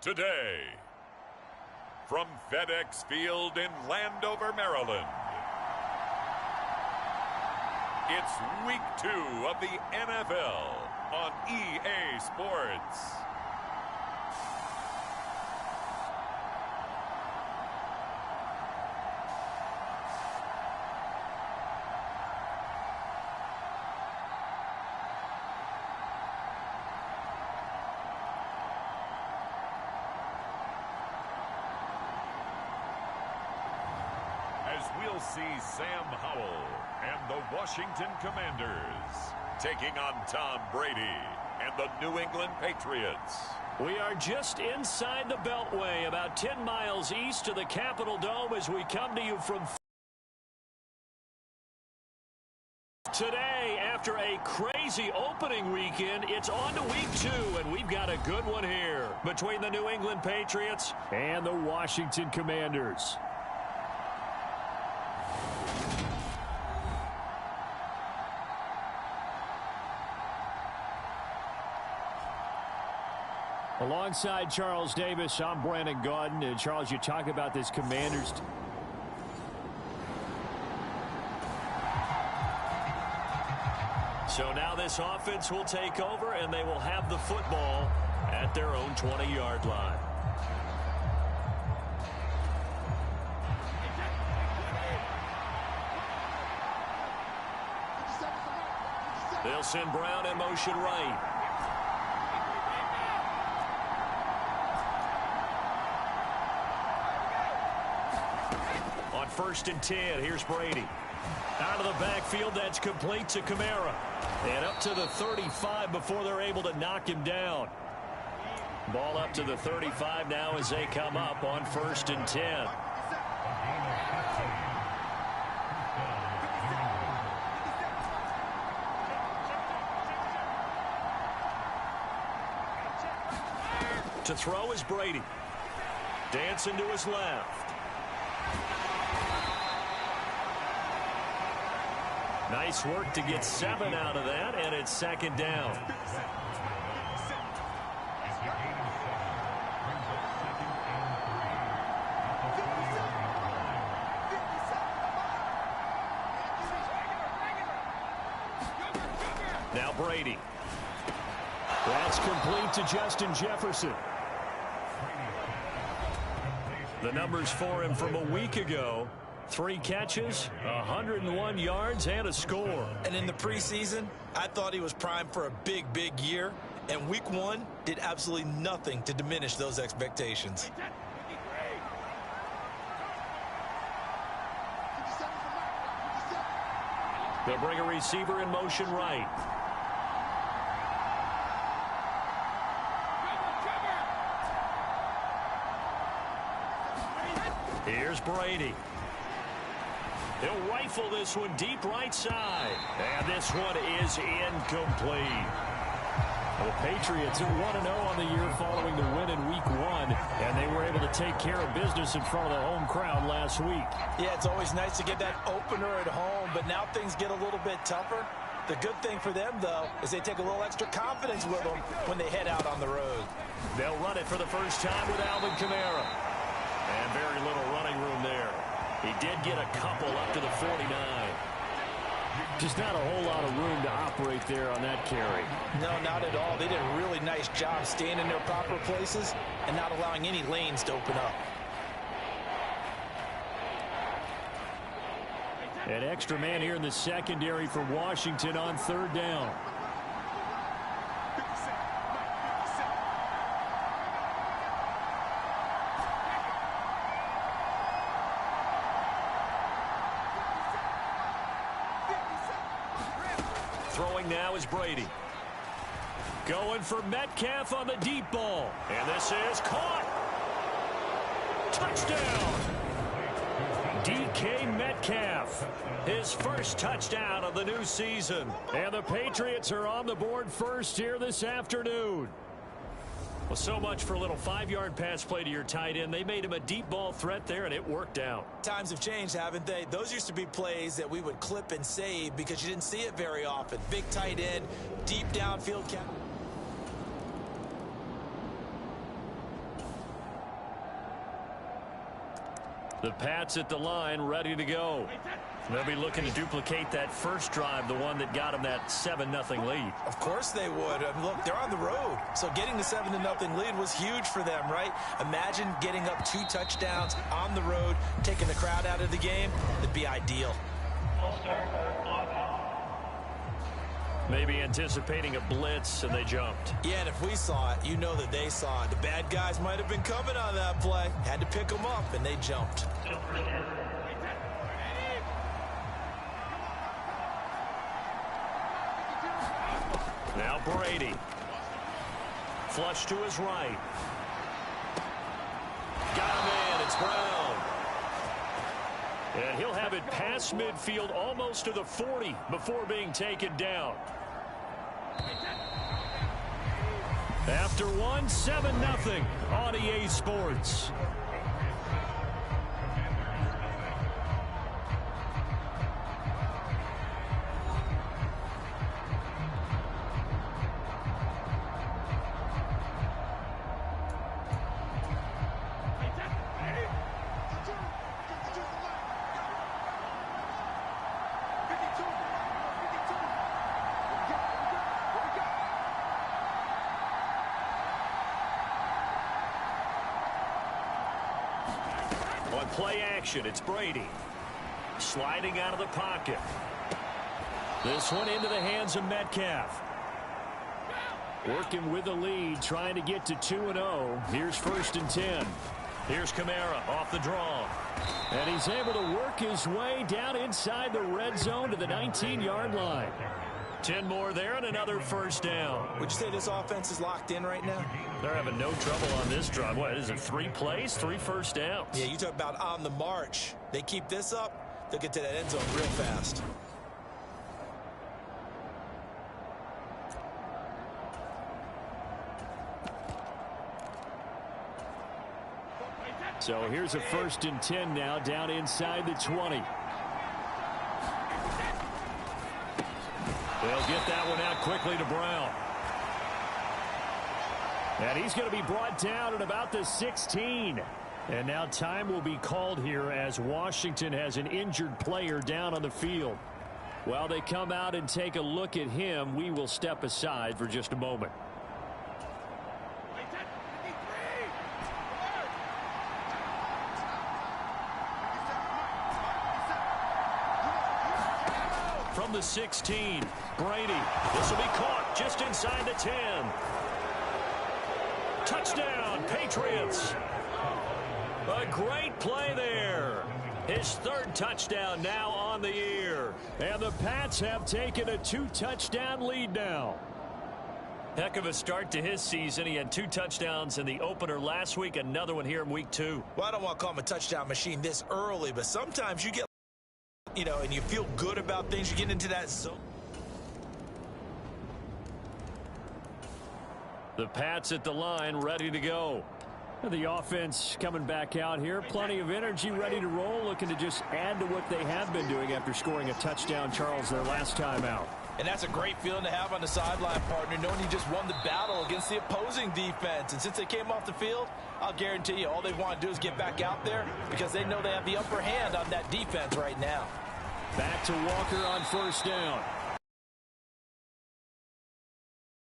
Today, from FedEx Field in Landover, Maryland, it's Week 2 of the NFL on EA Sports. We'll see Sam Howell and the Washington Commanders taking on Tom Brady and the New England Patriots. We are just inside the Beltway, about 10 miles east of the Capitol Dome as we come to you from today. After a crazy opening weekend, it's on to Week 2, and we've got a good one here between the New England Patriots and the Washington Commanders. Alongside Charles Davis, I'm Brandon Gaudin. And Charles, you talk about this Commanders. So now this offense will take over, and they will have the football at their own 20-yard line. They'll send Brown in motion right. First and 10. Here's Brady. Out of the backfield, that's complete to Kamara. And up to the 35 before they're able to knock him down. Ball up to the 35 now as they come up on first and 10. To throw is Brady. Dancing to his left. Nice work to get 7 out of that, and it's second down. Now Brady. That's complete to Justin Jefferson. The numbers for him from a week ago. 3 catches, 101 yards, and a score. And in the preseason, I thought he was primed for a big, big year. And week 1 did absolutely nothing to diminish those expectations. They'll bring a receiver in motion right. Here's Brady. He'll rifle this one deep right side. And this one is incomplete. The Patriots are 1-0 on the year following the win in Week 1. And they were able to take care of business in front of the home crowd last week. Yeah, it's always nice to get that opener at home. But now things get a little bit tougher. The good thing for them, though, is they take a little extra confidence with them when they head out on the road. They'll run it for the first time with Alvin Kamara. And very little running room there. He did get a couple up to the 49. Just not a whole lot of room to operate there on that carry. No, not at all. They did a really nice job staying in their proper places and not allowing any lanes to open up. An extra man here in the secondary for Washington on third down. Throwing now is Brady. Going for Metcalf on the deep ball. And this is caught. Touchdown. DK Metcalf, his first touchdown of the new season. And the Patriots are on the board first here this afternoon. Well, so much for a little 5-yard pass play to your tight end. They made him a deep ball threat there, and it worked out. Times have changed, haven't they? Those used to be plays that we would clip and save because you didn't see it very often. Big tight end, deep downfield catch. The Pats at the line, ready to go. They'll be looking to duplicate that first drive, the one that got them that 7-0 lead. Of course they would. I mean, look, they're on the road. So getting the 7-0 lead was huge for them, right? Imagine getting up 2 touchdowns on the road, taking the crowd out of the game. It'd be ideal. Maybe anticipating a blitz, and they jumped. Yeah, and if we saw it, you know that they saw it. The bad guys might have been coming on that play. Had to pick them up, and they jumped. Now Brady. Flush to his right. Got him in. It's Brown. And he'll have it past midfield almost to the 40 before being taken down. After one, 7-0 on EA Sports. On play action, it's Brady. Sliding out of the pocket. This one into the hands of Metcalf. Working with the lead, trying to get to 2-0. Here's 1st and 10. Here's Kamara off the draw. And he's able to work his way down inside the red zone to the 19-yard line. 10 more there and another first down. Would you say this offense is locked in right now? They're having no trouble on this drive. What is it, 3 plays, 3 first downs? Yeah, you talk about on the march. They keep this up, they'll get to that end zone real fast. So here's a 1st and 10 now, down inside the 20. They'll get that one out quickly to Brown. And he's going to be brought down at about the 16. And now time will be called here as Washington has an injured player down on the field. While they come out and take a look at him, we will step aside for just a moment. From the 16, Brady. This will be caught just inside the 10. Touchdown, Patriots. A great play there. His 3rd touchdown now on the year. And the Pats have taken a 2-touchdown lead now. Heck of a start to his season. He had 2 touchdowns in the opener last week, another one here in week 2. Well, I don't want to call him a touchdown machine this early, but sometimes you get, and you feel good about things. You get into that zone. The Pats at the line, ready to go. The offense coming back out here. Plenty of energy, ready to roll. Looking to just add to what they have been doing after scoring a touchdown, Charles, their last time out. And that's a great feeling to have on the sideline, partner, knowing you just won the battle against the opposing defense. And since they came off the field, I'll guarantee you all they want to do is get back out there because they know they have the upper hand on that defense right now. Back to Walker on first down.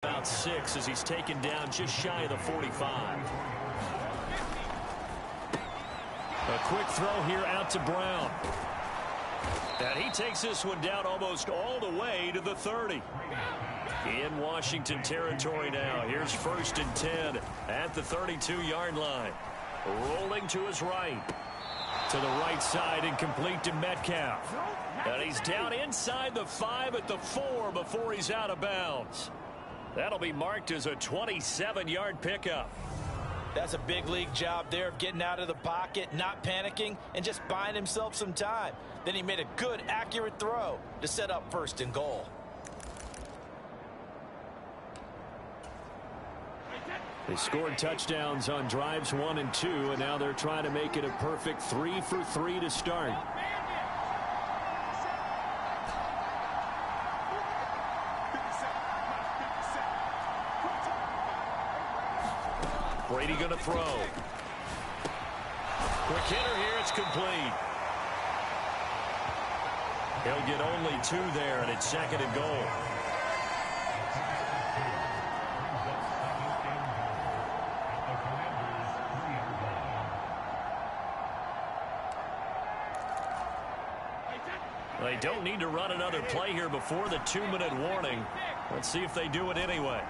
About 6 as he's taken down just shy of the 45. A quick throw here out to Brown. And he takes this one down almost all the way to the 30. In Washington territory now. Here's 1st and 10 at the 32-yard line. Rolling to his right. To the right side and complete to Metcalf. And he's down inside the 5 at the 4 before he's out of bounds. That'll be marked as a 27-yard pickup. That's a big league job there of getting out of the pocket, not panicking, and just buying himself some time. Then he made a good, accurate throw to set up 1st and goal. They scored touchdowns on drives 1 and 2, and now they're trying to make it a perfect 3 for 3 to start. Brady going to throw. Quick hitter here. It's complete. He'll get only 2 there, and it's 2nd and goal. They don't need to run another play here before the 2-minute warning. Let's see if they do it anyway.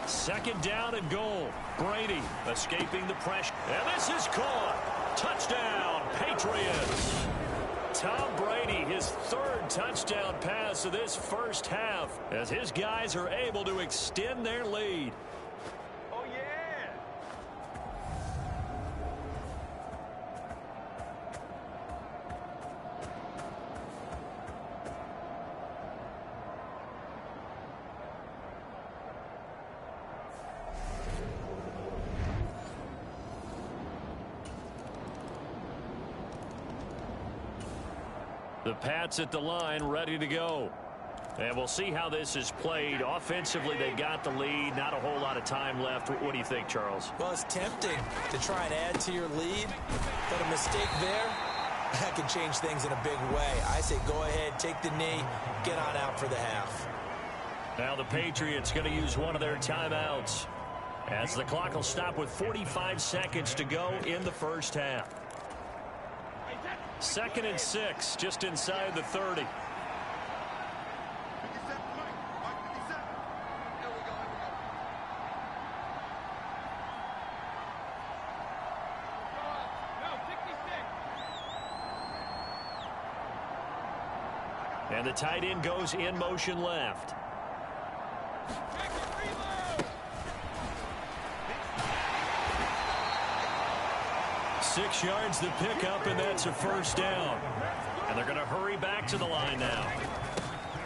Second down and goal. Brady escaping the pressure. And this is caught. Touchdown, Patriots. Tom Brady, his 3rd touchdown pass of this first half as his guys are able to extend their lead. Oh, yeah. The Pats at the line, ready to go. And we'll see how this is played. Offensively, they've got the lead. Not a whole lot of time left. What do you think, Charles? Well, it's tempting to try and add to your lead, but a mistake there, that can change things in a big way. I say go ahead, take the knee, get on out for the half. Now the Patriots going to use one of their timeouts as the clock will stop with 45 seconds to go in the first half. 2nd and 6, just inside the 30. And the tight end goes in motion left. Six yards the pickup, and that's a first down. And they're going to hurry back to the line now.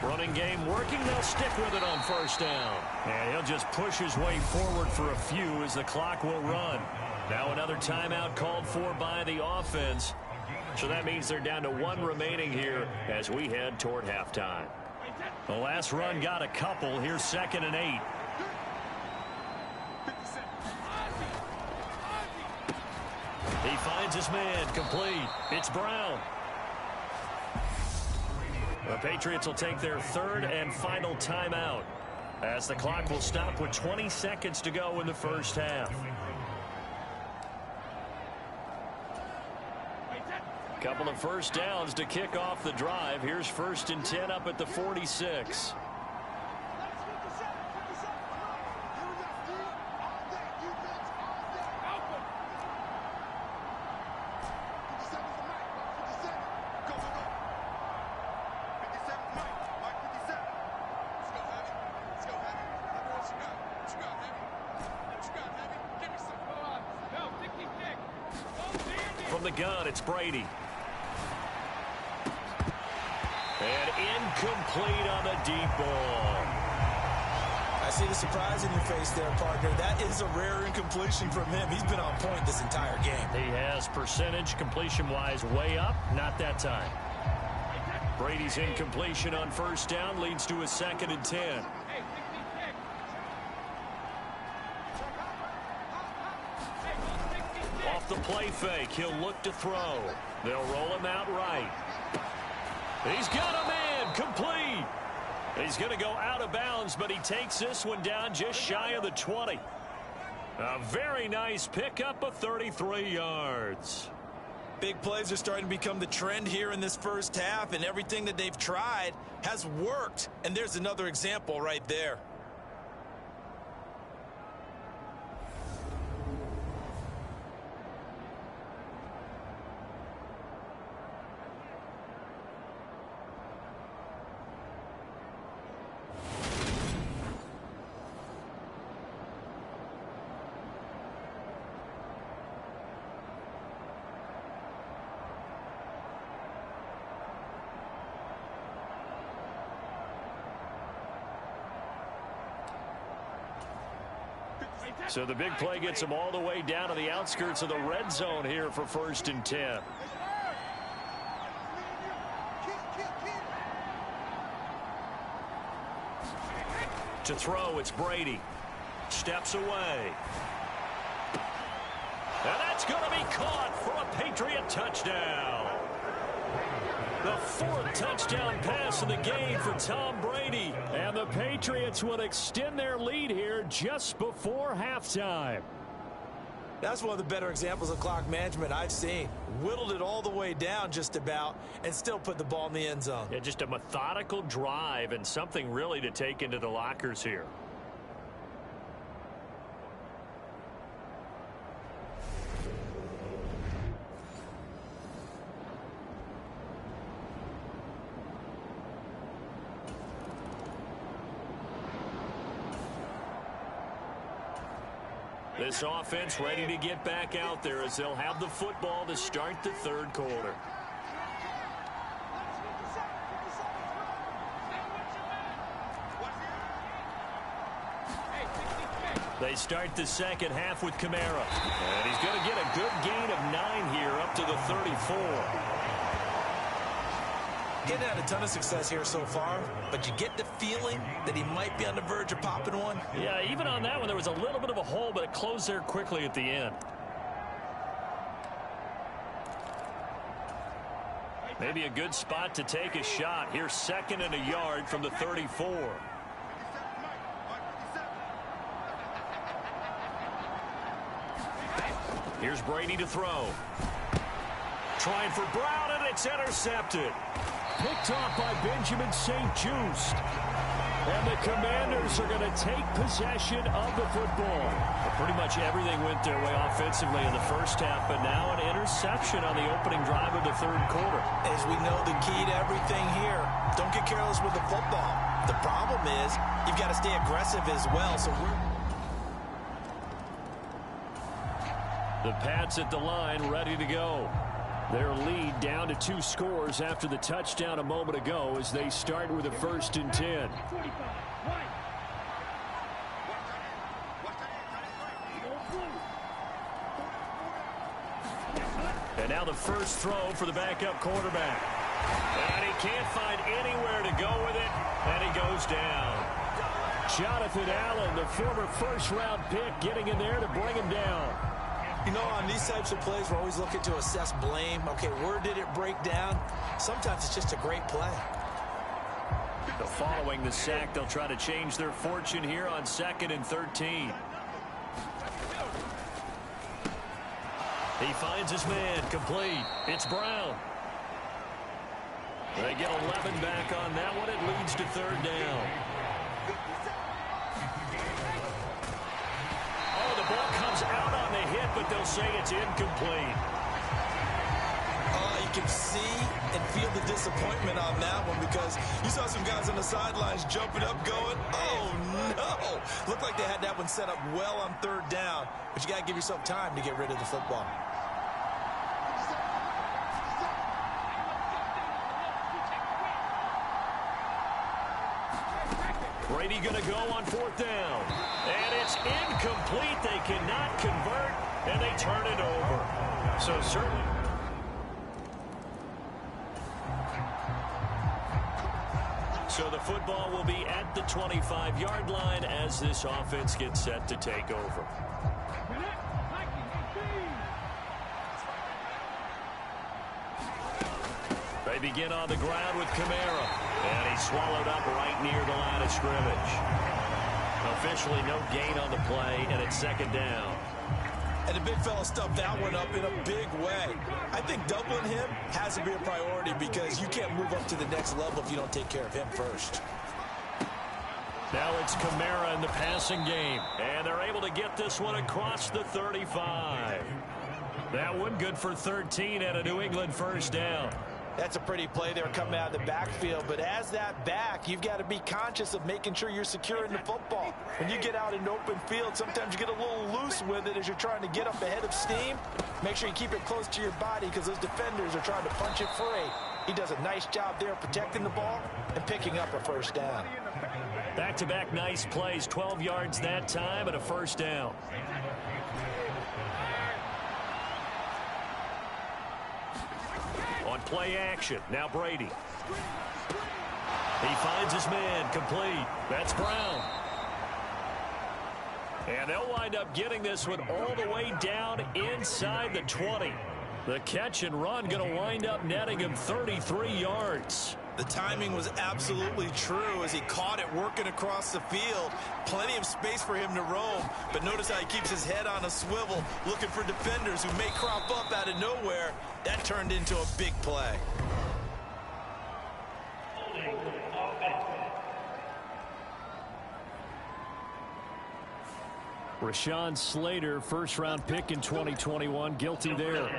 Running game working. They'll stick with it on first down. And he'll just push his way forward for a few as the clock will run. Now another timeout called for by the offense. So that means they're down to 1 remaining here as we head toward halftime. The last run got a couple. Here's 2nd and 8. He finds his man, complete. It's Brown. The Patriots will take their 3rd and final timeout as the clock will stop with 20 seconds to go in the first half. Couple of first downs to kick off the drive. Here's 1st and 10 up at the 46. From the gun, it's Brady. And incomplete on the deep ball. I see the surprise in your face there, partner. That is a rare incompletion from him. He's been on point this entire game. He has percentage completion-wise way up. Not that time. Brady's incompletion on first down leads to a 2nd and 10. Off the play fake, he'll look to throw. They'll roll him out right. He's got a man, complete. He's going to go out of bounds, but he takes this one down just shy of the 20. A very nice pickup of 33 yards. Big plays are starting to become the trend here in this first half, and everything that they've tried has worked. And there's another example right there. So the big play gets him all the way down to the outskirts of the red zone here for 1st and 10. To throw, it's Brady. Steps away. And that's going to be caught for a Patriot touchdown. The 4th touchdown pass of the game for Tom Brady. And the Patriots will extend their lead here just before halftime. That's one of the better examples of clock management I've seen. Whittled it all the way down just about and still put the ball in the end zone. Yeah, just a methodical drive and something really to take into the lockers here. This offense ready to get back out there as they'll have the football to start the 3rd quarter. They start the 2nd half with Kamara. And he's going to get a good gain of 9 here up to the 34. Getting had a ton of success here so far, but you get the feeling that he might be on the verge of popping one. Yeah, even on that one, there was a little bit of a hole, but it closed there quickly at the end. Maybe a good spot to take a shot. Here's 2nd and a yard from the 34. Here's Brady to throw. Trying for Brown, and it's intercepted. Picked off by Benjamin St-Juste. And the Commanders are going to take possession of the football. Pretty much everything went their way offensively in the first half, but now an interception on the opening drive of the 3rd quarter. As we know, the key to everything here, don't get careless with the football. The problem is you've got to stay aggressive as well. So the Pats at the line, ready to go. Their lead down to 2 scores after the touchdown a moment ago as they start with a 1st and 10. And now the first throw for the backup quarterback. And he can't find anywhere to go with it, and he goes down. Jonathan Allen, the former 1st-round pick, getting in there to bring him down. You know, on these types of plays, we're always looking to assess blame. Okay, where did it break down? Sometimes it's just a great play. Following the sack, they'll try to change their fortune here on 2nd and 13. He finds his man, complete. It's Brown. They get 11 back on that one. It leads to 3rd down. Oh, the ball comes out on the hit, but they'll say it's incomplete. You can see and feel the disappointment on that one because you saw some guys on the sidelines jumping up going, oh, no. Looked like they had that one set up well on 3rd down, but you got to give yourself time to get rid of the football. Brady going to go on 4th down. And it's incomplete. They cannot convert, and they turn it over. So certainly. So the football will be at the 25-yard line as this offense gets set to take over. They begin on the ground with Kamara. And he's swallowed up right near the line of scrimmage. Officially no gain on the play, and it's 2nd down. And the big fella stuffed that one up in a big way. I think doubling him has to be a priority because you can't move up to the next level if you don't take care of him first. Now it's Kamara in the passing game. And they're able to get this one across the 35. That one good for 13 and a New England 1st down. That's a pretty play there coming out of the backfield. But as that back, you've got to be conscious of making sure you're securing the football. When you get out in open field, sometimes you get a little loose with it as you're trying to get up ahead of steam. Make sure you keep it close to your body because those defenders are trying to punch it free. He does a nice job there protecting the ball and picking up a 1st down. Back-to-back nice plays, 12 yards that time and a 1st down. On play action, now Brady. He finds his man, complete. That's Brown. And they'll wind up getting this one all the way down inside the 20. The catch and run going to wind up netting him 33 yards. The timing was absolutely true as he caught it working across the field. Plenty of space for him to roam. But notice how he keeps his head on a swivel, looking for defenders who may crop up out of nowhere. That turned into a big play. Rashawn Slater, 1st-round pick in 2021, guilty there.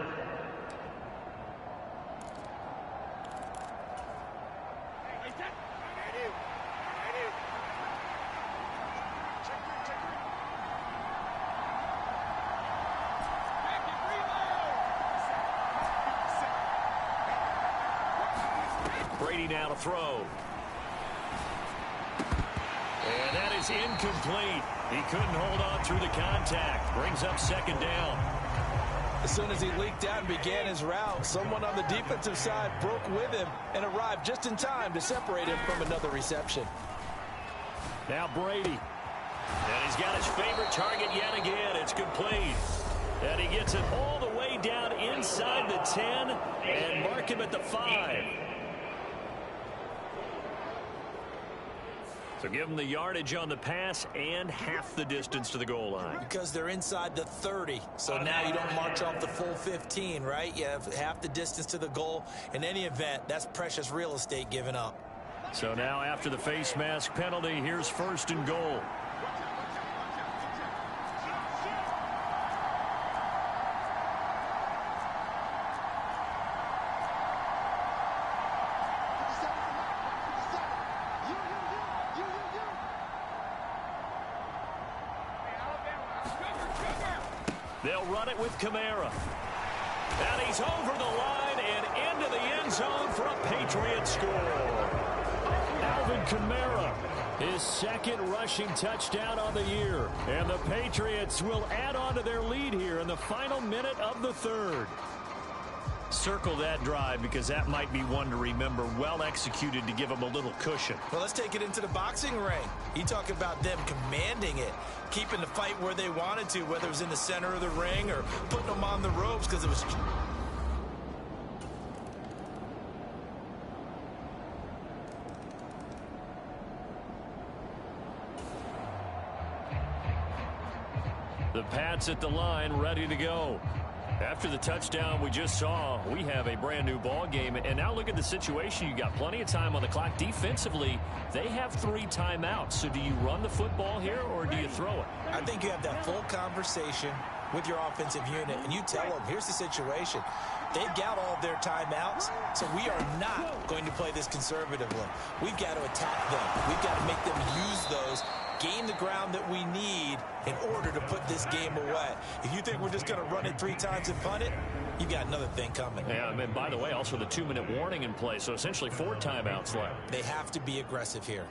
Brady now to throw. And that is incomplete. He couldn't hold on through the contact. Brings up 2nd down. As soon as he leaked out and began his route, someone on the defensive side broke with him and arrived just in time to separate him from another reception. Now Brady. And he's got his favorite target yet again. It's complete. And he gets it all the way down inside the 10 and mark him at the 5. So give them the yardage on the pass and half the distance to the goal line. Because they're inside the 30. So now you don't march off the full 15, right? You have half the distance to the goal. In any event, that's precious real estate given up. So now after the face mask penalty, here's 1st and goal. They'll run it with Kamara. And he's over the line and into the end zone for a Patriots score. Alvin Kamara, his 2nd rushing touchdown on the year. And the Patriots will add on to their lead here in the final minute of the 3rd. Circle that drive because that might be one to remember. Well executed to give them a little cushion. Well, let's take it into the boxing ring. You talk about them commanding it, keeping the fight where they wanted to, whether it was in the center of the ring or putting them on the ropes because it was... The Pats at the line, ready to go. After the touchdown we just saw, we have a brand new ball game. And now look at the situation. You got plenty of time on the clock. Defensively, they have 3 timeouts. So do you run the football here or do you throw it? I think you have that full conversation with your offensive unit, and you tell them, here's the situation. They've got all of their timeouts, so we are not going to play this conservatively. We've got to attack them. We've got to make them use those, gain the ground that we need in order to put this game away. If you think we're just going to run it 3 times and punt it, you got another thing coming. Yeah, and by the way, also the 2-minute warning in play, so essentially 4 timeouts left. They have to be aggressive here.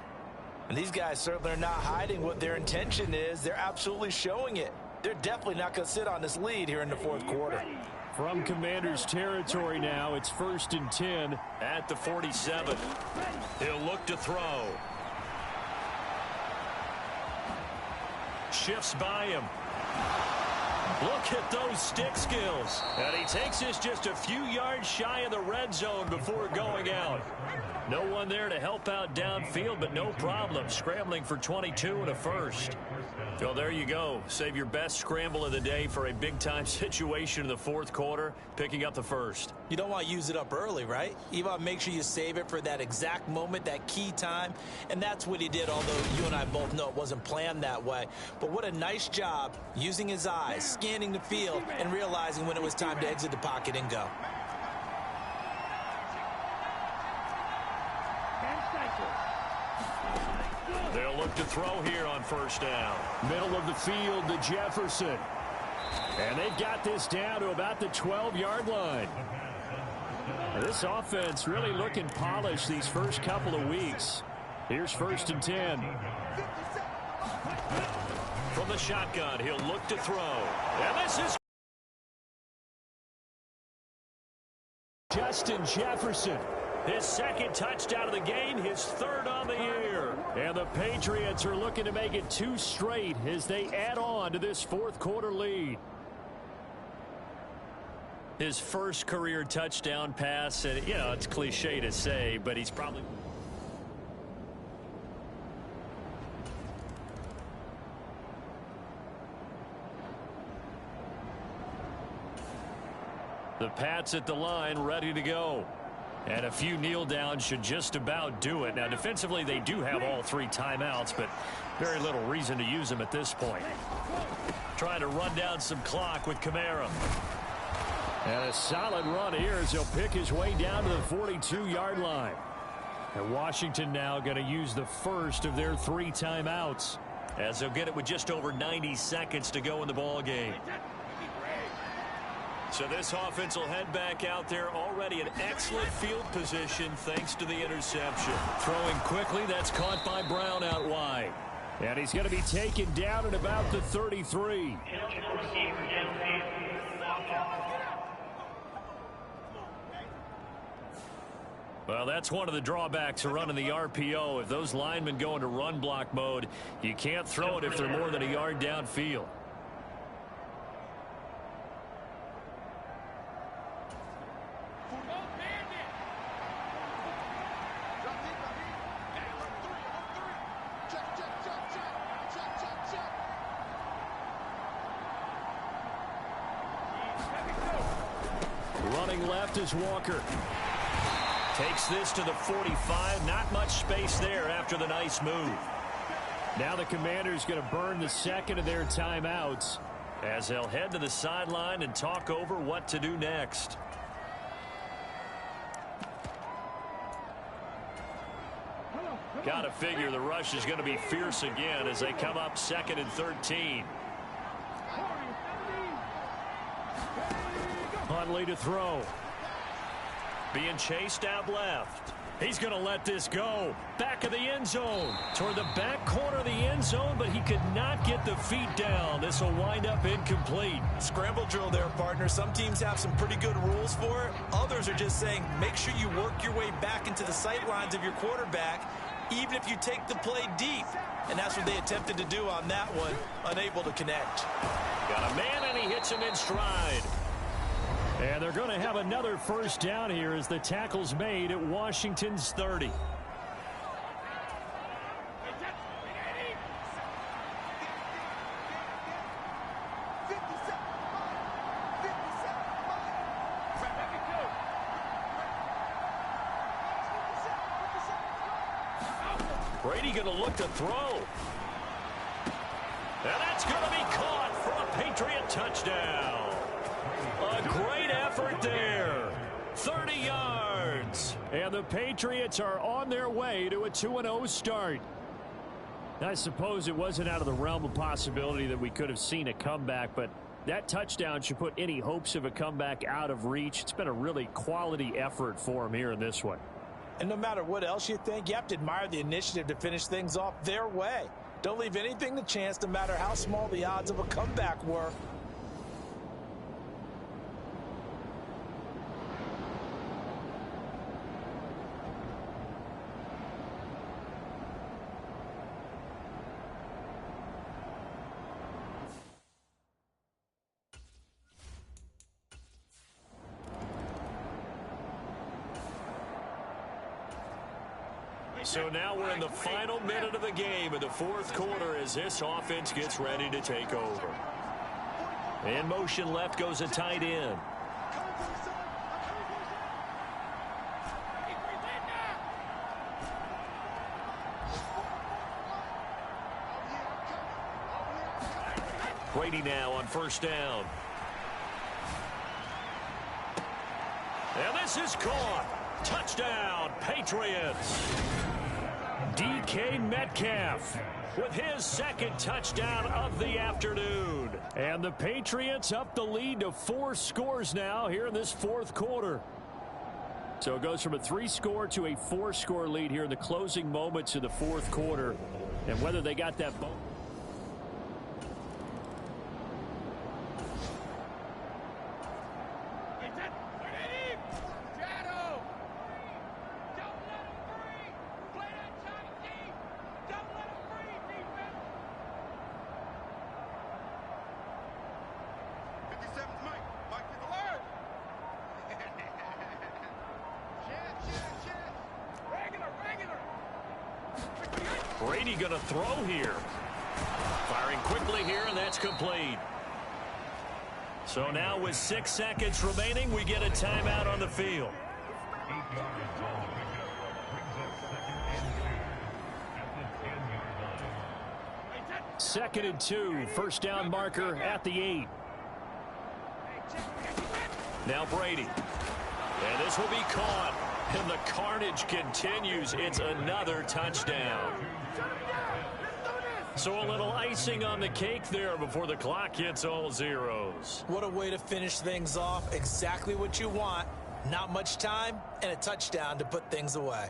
And these guys certainly are not hiding what their intention is. They're absolutely showing it. They're definitely not going to sit on this lead here in the fourth quarter. From Commanders territory now, it's 1st and 10 at the 47. He'll look to throw. Shifts by him. Look at those stick skills. And he takes this just a few yards shy of the red zone before going out. No one there to help out downfield, but no problem. Scrambling for 22 and a first. Well, there you go. Save your best scramble of the day for a big-time situation in the fourth quarter, picking up the first. You don't want to use it up early, right? You want to make sure you save it for that exact moment, that key time. And that's what he did, although you and I both know it wasn't planned that way. But what a nice job using his eyes, scanning the field, and realizing when it was time to exit the pocket and go. They'll look to throw here on first down. Middle of the field to Jefferson. And they've got this down to about the 12-yard line. This offense really looking polished these first couple of weeks. Here's 1st and 10. From the shotgun, he'll look to throw. And this is Justin Jefferson. His second touchdown of the game, his third on the year. And the Patriots are looking to make it 2 straight as they add on to this fourth quarter lead. His first career touchdown pass, and you know, it's cliche to say, but he's probably... The Pats at the line, ready to go. And a few kneel downs should just about do it. Now, defensively, they do have all 3 timeouts, but very little reason to use them at this point. Trying to run down some clock with Kamara. And a solid run here as he'll pick his way down to the 42-yard line. And Washington now going to use the first of their 3 timeouts, as they'll get it with just over 90 seconds to go in the ball game. So this offense will head back out there, already in excellent field position thanks to the interception. Throwing quickly, that's caught by Brown out wide. And he's going to be taken down at about the 33. Well, that's one of the drawbacks of running the RPO. If those linemen go into run block mode, you can't throw it if they're more than a yard downfield. Running left is Walker. Takes this to the 45. Not much space there after the nice move. Now the Commanders going to burn the second of their timeouts as they'll head to the sideline and talk over what to do next. Got to figure the rush is going to be fierce again as they come up 2nd and 13. Huntley to throw. Being chased out left. He's going to let this go. Back of the end zone. Toward the back corner of the end zone, but he could not get the feet down. This will wind up incomplete. Scramble drill there, partner. Some teams have some pretty good rules for it. Others are just saying make sure you work your way back into the sight lines of your quarterback, even if you take the play deep. And that's what they attempted to do on that one. Unable to connect. Got a man, and he hits him in stride. And they're going to have another first down here as the tackle's made at Washington's 30. Brady going to look to throw. And that's going to be caught for a Patriot touchdown. A great effort there. 30 yards. And the Patriots are on their way to a 2-0 start. I suppose it wasn't out of the realm of possibility that we could have seen a comeback, but that touchdown should put any hopes of a comeback out of reach. It's been a really quality effort for him here in this one. And no matter what else you think, you have to admire the initiative to finish things off their way. Don't leave anything to chance, no matter how small the odds of a comeback were. So now we're in the final minute of the game in the fourth quarter as this offense gets ready to take over. In motion left goes a tight end. Brady now on first down. And this is caught. Touchdown, Patriots. DK Metcalf with his second touchdown of the afternoon. And the Patriots up the lead to 4 scores now here in this fourth quarter. So it goes from a 3-score to a 4-score lead here in the closing moments of the fourth quarter. And whether they got that ball. Brady going to throw here. Firing quickly here, and that's complete. So now with 6 seconds remaining, we get a timeout on the field. Second and 2, first down marker at the 8. Now Brady. And this will be caught. And the carnage continues. It's another touchdown. So a little icing on the cake there before the clock hits all zeros. What a way to finish things off. Exactly what you want. Not much time and a touchdown to put things away.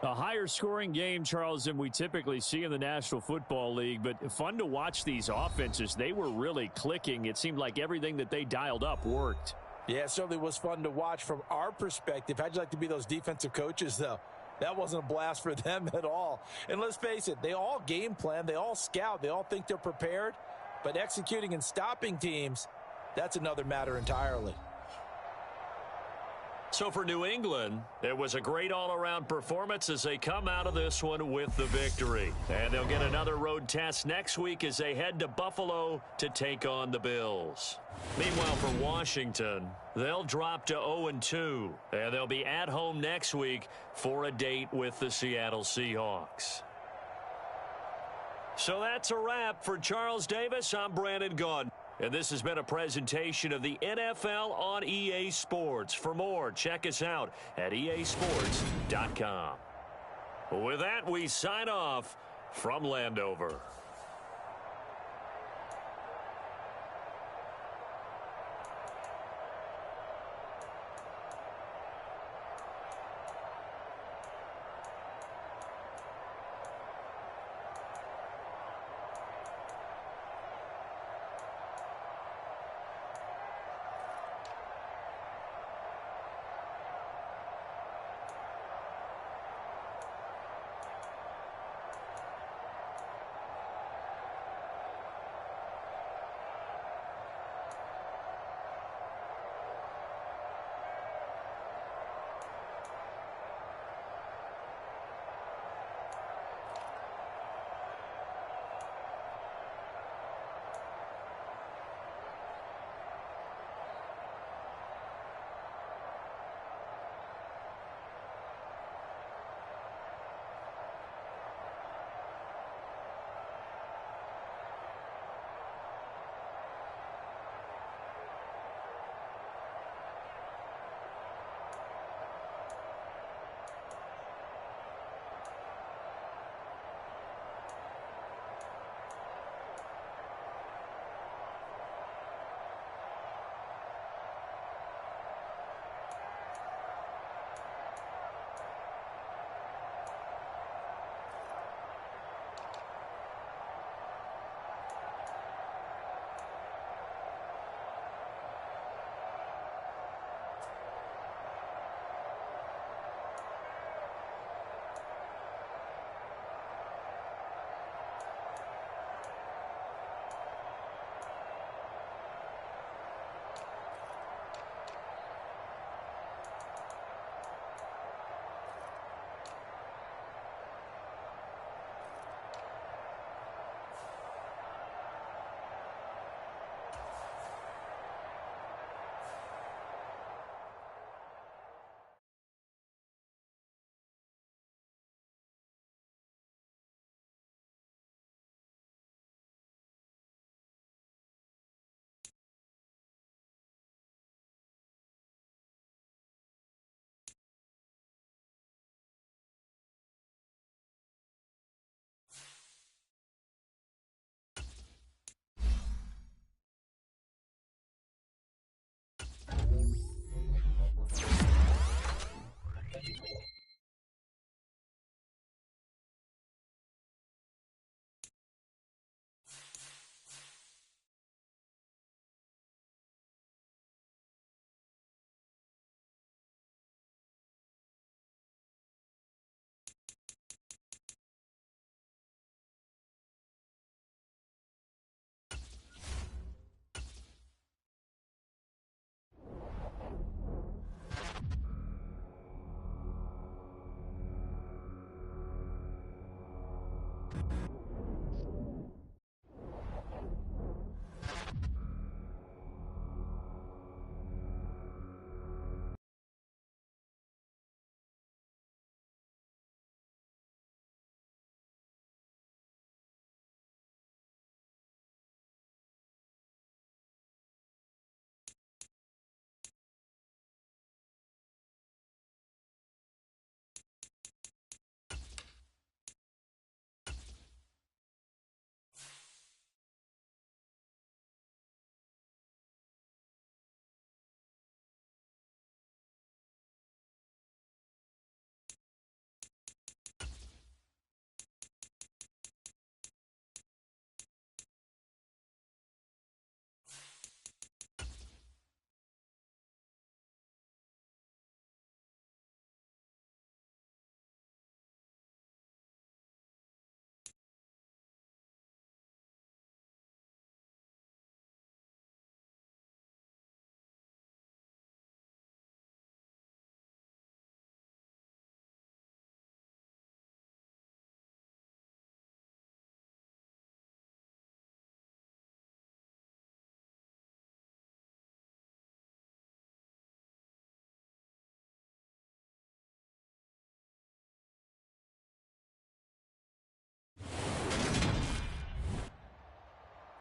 A higher scoring game, Charles, than we typically see in the National Football League, but fun to watch these offenses. They were really clicking. It seemed like everything that they dialed up worked. Yeah, it certainly was fun to watch from our perspective. How'd you like to be those defensive coaches, though? That wasn't a blast for them at all. And let's face it, they all game plan, they all scout, they all think they're prepared, but executing and stopping teams, that's another matter entirely. So for New England, it was a great all-around performance as they come out of this one with the victory. And they'll get another road test next week as they head to Buffalo to take on the Bills. Meanwhile, for Washington, they'll drop to 0-2, and they'll be at home next week for a date with the Seattle Seahawks. So that's a wrap. For Charles Davis, I'm Brandon Gaudin. And this has been a presentation of the NFL on EA Sports. For more, check us out at easports.com. With that, we sign off from Landover.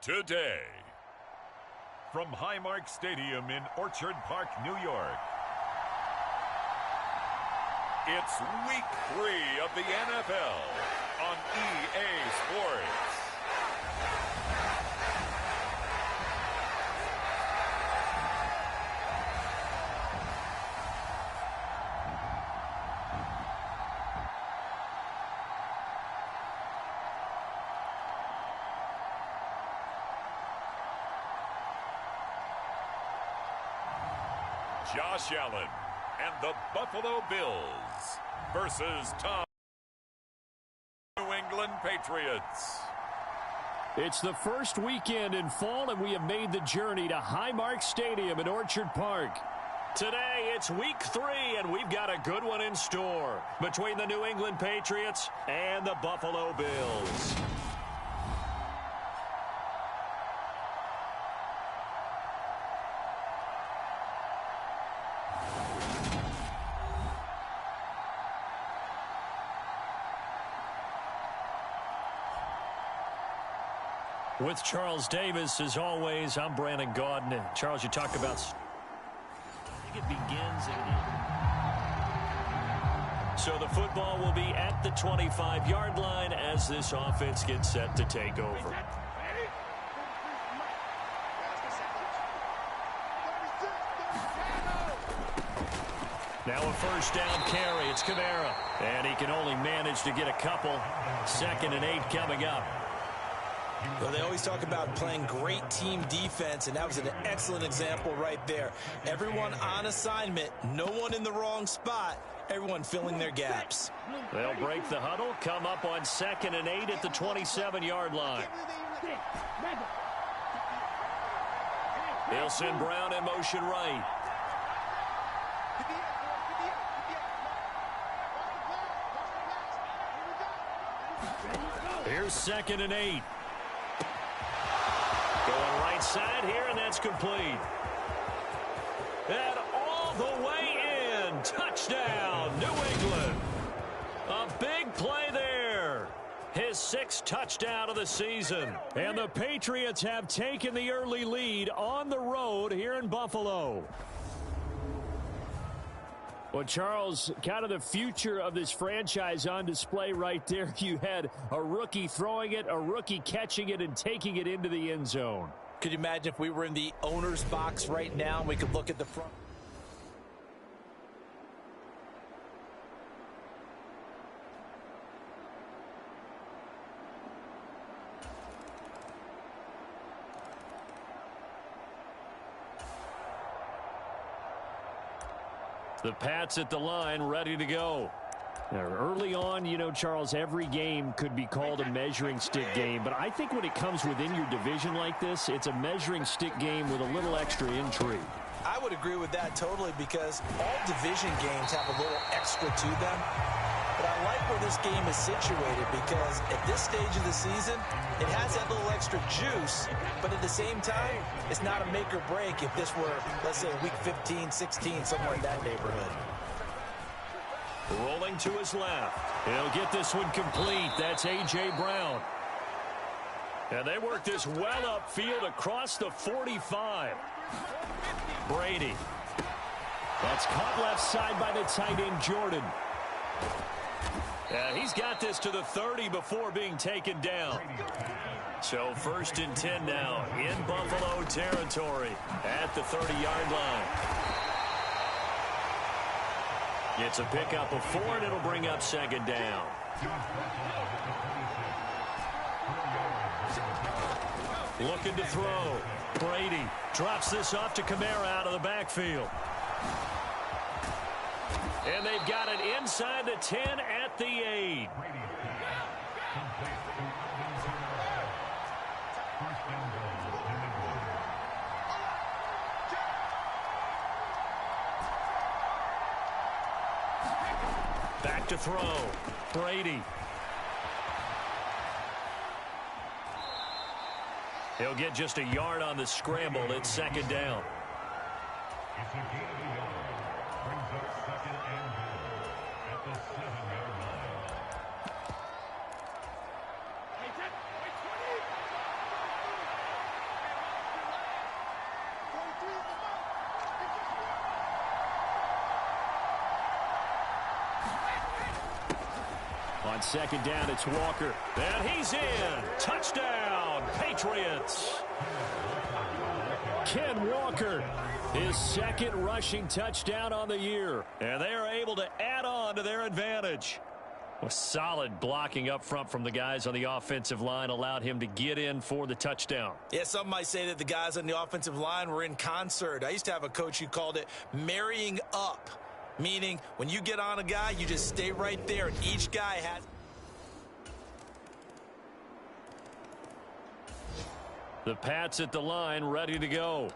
Today, from Highmark Stadium in Orchard Park, New York, it's Week 3 of the NFL on EA Sports. Josh Allen and the Buffalo Bills versus Tom New England Patriots. It's the first weekend in fall, and we have made the journey to Highmark Stadium in Orchard Park. Today, it's Week 3, and we've got a good one in store between the New England Patriots and the Buffalo Bills. With Charles Davis, as always, I'm Brandon Gaudin. Charles, you talk about... I think it begins and... So the football will be at the 25-yard line as this offense gets set to take over. Now a first down carry. It's Kamara. And he can only manage to get a couple. 2nd and 8 coming up. Well, they always talk about playing great team defense, and that was an excellent example right there. Everyone on assignment, no one in the wrong spot, everyone filling their gaps. They'll break the huddle, come up on 2nd and 8 at the 27-yard line. They'll send Brown in motion right. Here's 2nd and 8. Going right side here, and that's complete. And all the way in. Touchdown, New England. A big play there. His 6th touchdown of the season. And the Patriots have taken the early lead on the road here in Buffalo. Well, Charles, kind of the future of this franchise on display right there. You had a rookie throwing it, a rookie catching it, and taking it into the end zone. Could you imagine if we were in the owner's box right now and we could look at the front? The Pats at the line, ready to go. Now, early on, you know, Charles, every game could be called a measuring stick game. But I think when it comes within your division like this, it's a measuring stick game with a little extra intrigue. I would agree with that totally, because all division games have a little extra to them. But I like where this game is situated, because at this stage of the season, it has that little extra juice, but at the same time, it's not a make or break if this were, let's say, week 15, 16, somewhere in that neighborhood. Rolling to his left. He'll get this one complete. That's A.J. Brown. And they work this well upfield across the 45. Brady. That's caught left side by the tight end, Jordan. He's got this to the 30 before being taken down. So 1st and 10 now in Buffalo territory at the 30-yard line. It's a pickup of 4, and it'll bring up 2nd down. Looking to throw. Brady drops this off to Kamara out of the backfield. And they've got it inside the 10 at the 8. Back to throw. Brady. He'll get just a yard on the scramble. It's 2nd down. On second down, it's Walker. And he's in. Touchdown, Patriots. Ken Walker, his second rushing touchdown on the year. And they are able to add on to their advantage. A solid blocking up front from the guys on the offensive line allowed him to get in for the touchdown. Yeah, some might say that the guys on the offensive line were in concert. I used to have a coach who called it marrying up, meaning when you get on a guy, you just stay right there, and each guy has... The Pats at the line, ready to go.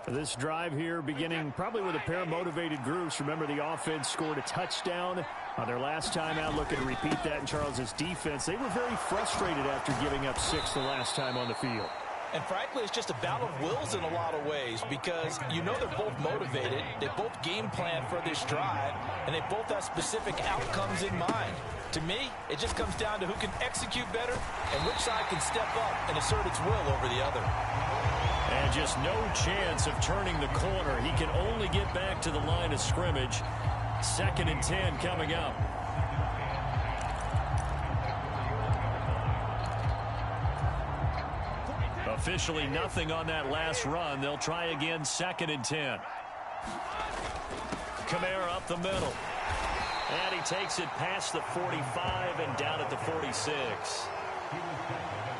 This drive here beginning probably with a pair of motivated groups. Remember, the offense scored a touchdown on their last time out, looking to repeat that in Charles's defense. They were very frustrated after giving up 6 the last time on the field. And frankly, it's just a battle of wills in a lot of ways, because you know they're both motivated, they both game plan for this drive, and they both have specific outcomes in mind. To me, it just comes down to who can execute better and which side can step up and assert its will over the other. And just no chance of turning the corner. He can only get back to the line of scrimmage. 2nd and 10 coming up. Officially nothing on that last run. They'll try again, 2nd and 10. Kamara up the middle. And he takes it past the 45 and down at the 46.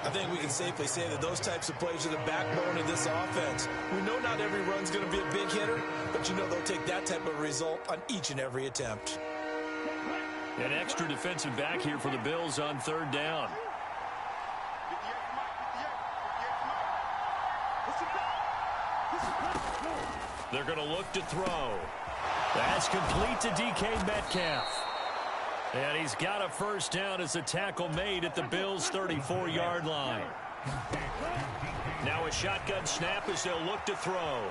I think we can safely say that those types of plays are the backbone of this offense. We know not every run's going to be a big hitter, but you know they'll take that type of result on each and every attempt. An extra defensive back here for the Bills on 3rd down. They're going to look to throw. That's complete to DK Metcalf. And he's got a first down as a tackle made at the Bills' 34-yard line. Now a shotgun snap as they'll look to throw.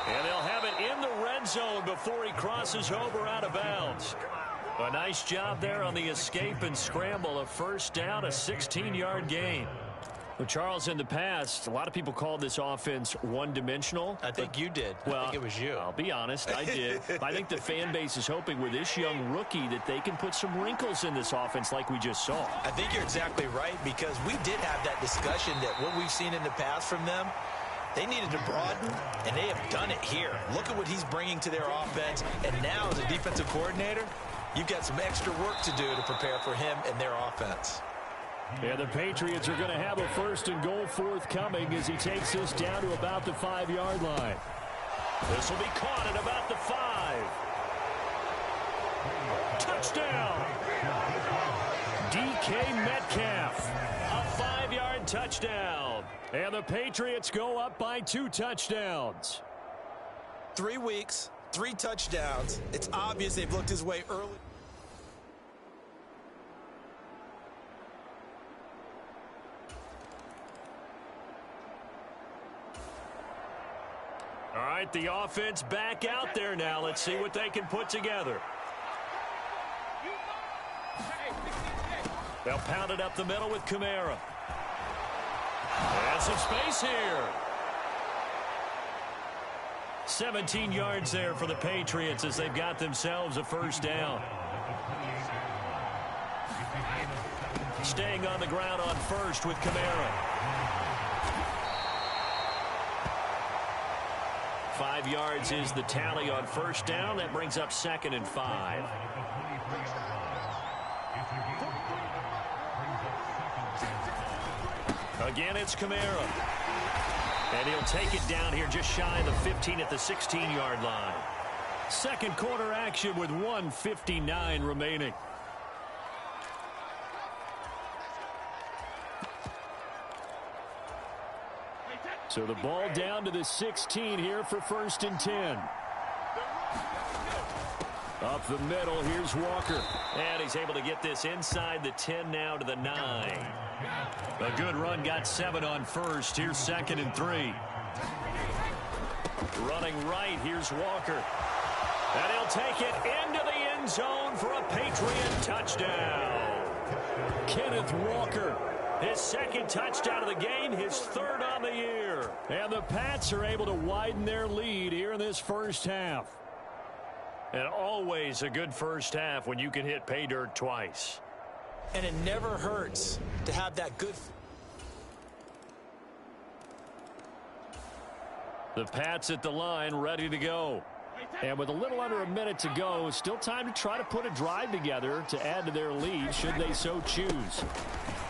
And they'll have it in the red zone before he crosses over out of bounds. A nice job there on the escape and scramble. A first down, a 16-yard gain. Well, Charles, in the past, a lot of people called this offense one-dimensional. I think you did. Well, I think it was you. I'll be honest, I did. I think the fan base is hoping with this young rookie that they can put some wrinkles in this offense like we just saw. I think you're exactly right, because we did have that discussion that what we've seen in the past from them, they needed to broaden, and they have done it here. Look at what he's bringing to their offense, and now as a defensive coordinator, you've got some extra work to do to prepare for him and their offense. And the Patriots are going to have a 1st and goal forthcoming as he takes this down to about the 5-yard line. This will be caught at about the 5. Touchdown! DK Metcalf. A 5-yard touchdown. And the Patriots go up by 2 touchdowns. 3 weeks, 3 touchdowns. It's obvious they've looked his way early. All right, the offense back out there now. Let's see what they can put together. They'll pound it up the middle with Kamara. There's some space here. 17 yards there for the Patriots as they've got themselves a first down. Staying on the ground on first with Kamara. 5 yards is the tally on first down. That brings up 2nd and 5. Again, it's Kamara. And he'll take it down here just shy of the 15 at the 16-yard line. Second quarter action with 1:59 remaining. So the ball down to the 16 here for 1st and 10. Up the middle, here's Walker. And he's able to get this inside the 10 now to the 9. A good run, got 7 on first. Here's 2nd and 3. Running right, here's Walker. And he'll take it into the end zone for a Patriot touchdown. Kenneth Walker, his 2nd touchdown of the game, his 3rd on the year. And the Pats are able to widen their lead here in this first half. And always a good first half when you can hit pay dirt twice. And it never hurts to have that good. The Pats at the line, ready to go. And with a little under a minute to go, still time to try to put a drive together to add to their lead should they so choose.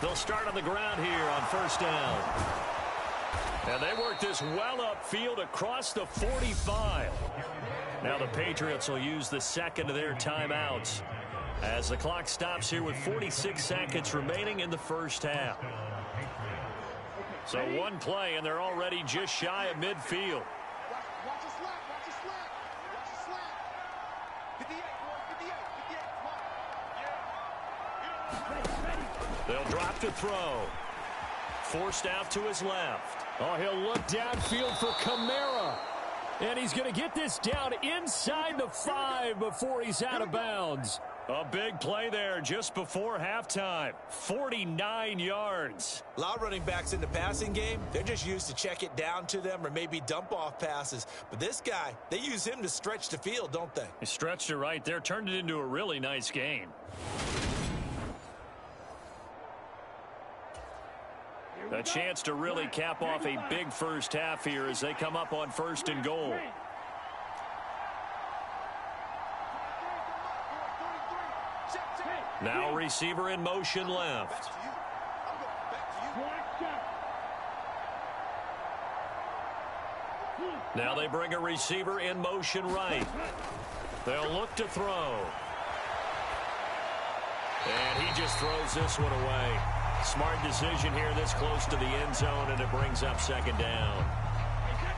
They'll start on the ground here on first down. And they work this well upfield across the 45. Now the Patriots will use the second of their timeouts as the clock stops here with 46 seconds remaining in the first half. So one play, and they're already just shy of midfield. Watch a slap, watch a slap, watch a slap. 58, boys, 58, 58, come on. They'll drop to throw. Forced out to his left. Oh, he'll look downfield for Kamara. And he's going to get this down inside the 5 before he's out of bounds. A big play there just before halftime. 49 yards. A lot of running backs in the passing game, they're just used to check it down to them or maybe dump off passes. But this guy, they use him to stretch the field, don't they? He stretched it right there, turned it into a really nice gain. A chance to really cap off a big first half here as they come up on first and goal. Now receiver in motion left. Now they bring a receiver in motion right. They'll look to throw. And he just throws this one away. Smart decision here this close to the end zone, and it brings up second down.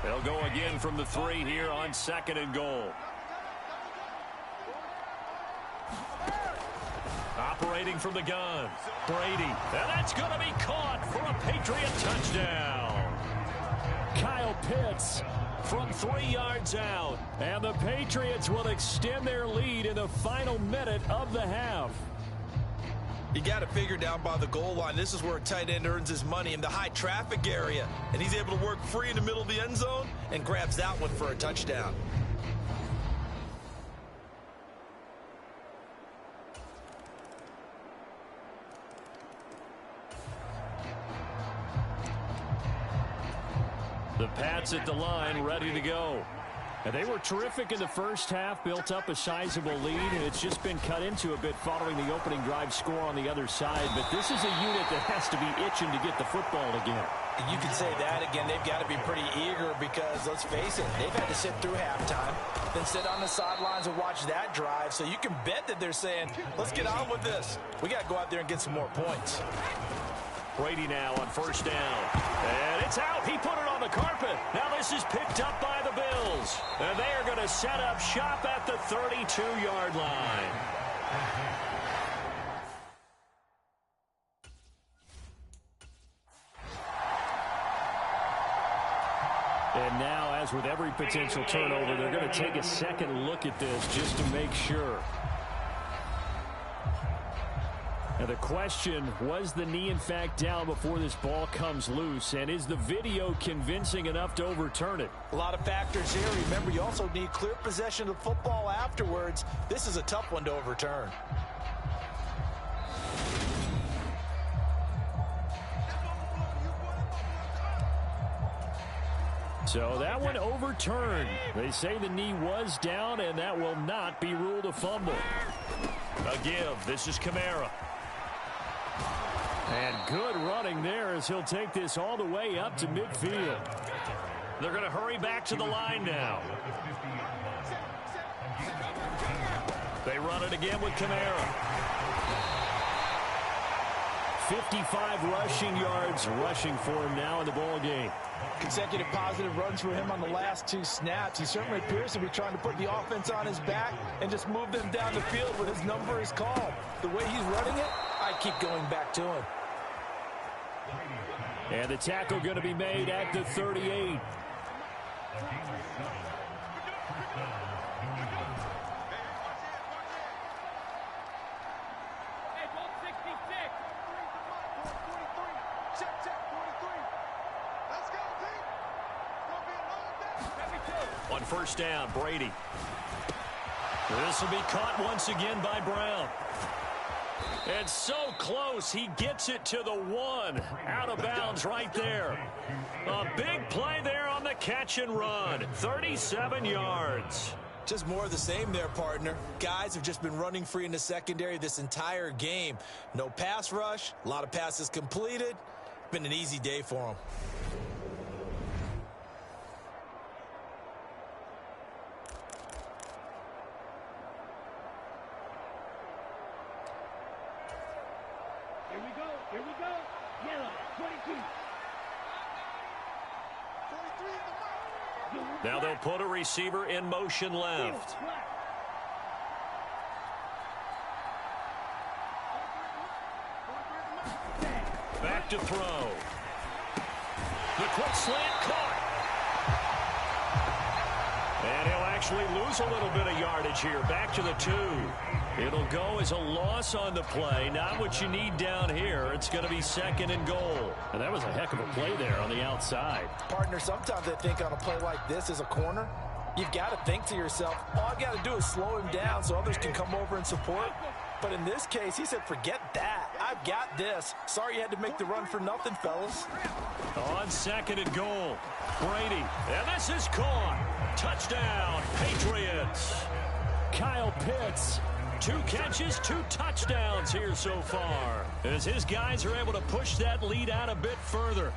They'll go again from the 3 here on second and goal. Operating from the gun, Brady. And that's going to be caught for a Patriot touchdown. Kyle Pitts from 3 yards out. And the Patriots will extend their lead in the final minute of the half. You got to figure down by the goal line. This is where a tight end earns his money in the high traffic area. And he's able to work free in the middle of the end zone and grabs that one for a touchdown. The Pats at the line, ready to go. And they were terrific in the first half, built up a sizable lead, and it's just been cut into a bit following the opening drive score on the other side. But this is a unit that has to be itching to get the football again. You can say that again. They've got to be pretty eager because, let's face it, they've had to sit through halftime, then sit on the sidelines and watch that drive. So you can bet that they're saying, let's get on with this. We got to go out there and get some more points. Brady now on first down. And it's out. He put it on the carpet. Now this is picked up by the Bills. And they are going to set up shop at the 32-yard line. And now, as with every potential turnover, they're going to take a second look at this just to make sure. Now the question, was the knee in fact down before this ball comes loose? And is the video convincing enough to overturn it? A lot of factors here. Remember, you also need clear possession of football afterwards. This is a tough one to overturn. So that one overturned. They say the knee was down, and that will not be ruled a fumble. A give. This is Kamara. And good running there as he'll take this all the way up to midfield. They're going to hurry back to the line now. They run it again with Kamara. 55 rushing yards rushing for him now in the ball game. Consecutive positive runs for him on the last 2 snaps. He certainly appears to be trying to put the offense on his back and just move them down the field when his number is called. The way he's running it, I keep going back to him. And the tackle going to be made at the 38. On first down, Brady. This will be caught once again by Brown. And so close, he gets it to the 1. Out of bounds right there. A big play there on the catch and run. 37 yards. Just more of the same there, partner. Guys have just been running free in the secondary this entire game. No pass rush, a lot of passes completed. Been an easy day for them. Here we go. Yellow, 22. 43 in the mark. Now they'll put a receiver in motion left. Back to throw. The quick slant caught. And he'll actually lose a little bit of yardage here. Back to the 2. It'll go as a loss on the play. Not what you need down here. It's going to be 2nd and goal. And that was a heck of a play there on the outside. Partner, sometimes I think on a play like this as a corner, you've got to think to yourself, all I've got to do is slow him down so others can come over and support. But in this case, he said, forget that. I've got this. Sorry you had to make the run for nothing, fellas. On 2nd and goal, Brady. And this is caught. Touchdown, Patriots. Kyle Pitts. 2 catches, 2 touchdowns here so far, as his guys are able to push that lead out a bit further.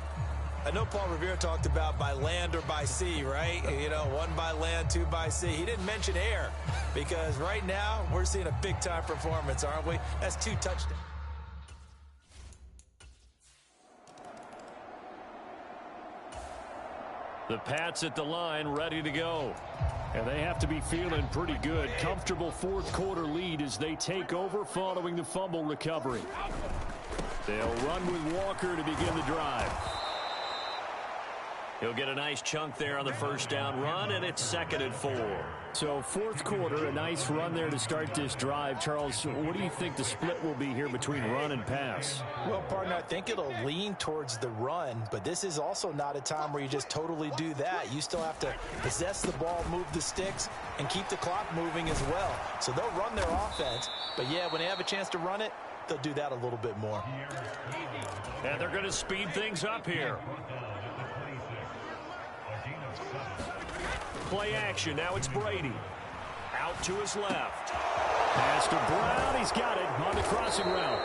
I know Paul Revere talked about by land or by sea, right? You know, 1 by land, 2 by sea. He didn't mention air because right now we're seeing a big-time performance, aren't we? That's 2 touchdowns. The Pats at the line, ready to go. And they have to be feeling pretty good. Comfortable 4th quarter lead as they take over following the fumble recovery. They'll run with Walker to begin the drive. He'll get a nice chunk there on the first down run, and it's 2nd and 4. So 4th quarter, a nice run there to start this drive. Charles, what do you think the split will be here between run and pass? Well, partner, I think it'll lean towards the run, but this is also not a time where you just totally do that. You still have to possess the ball, move the sticks, and keep the clock moving as well. So they'll run their offense, but yeah, when they have a chance to run it, they'll do that a little bit more. And they're going to speed things up here. Play action. Now it's Brady. Out to his left. Pass to Brown. He's got it on the crossing route.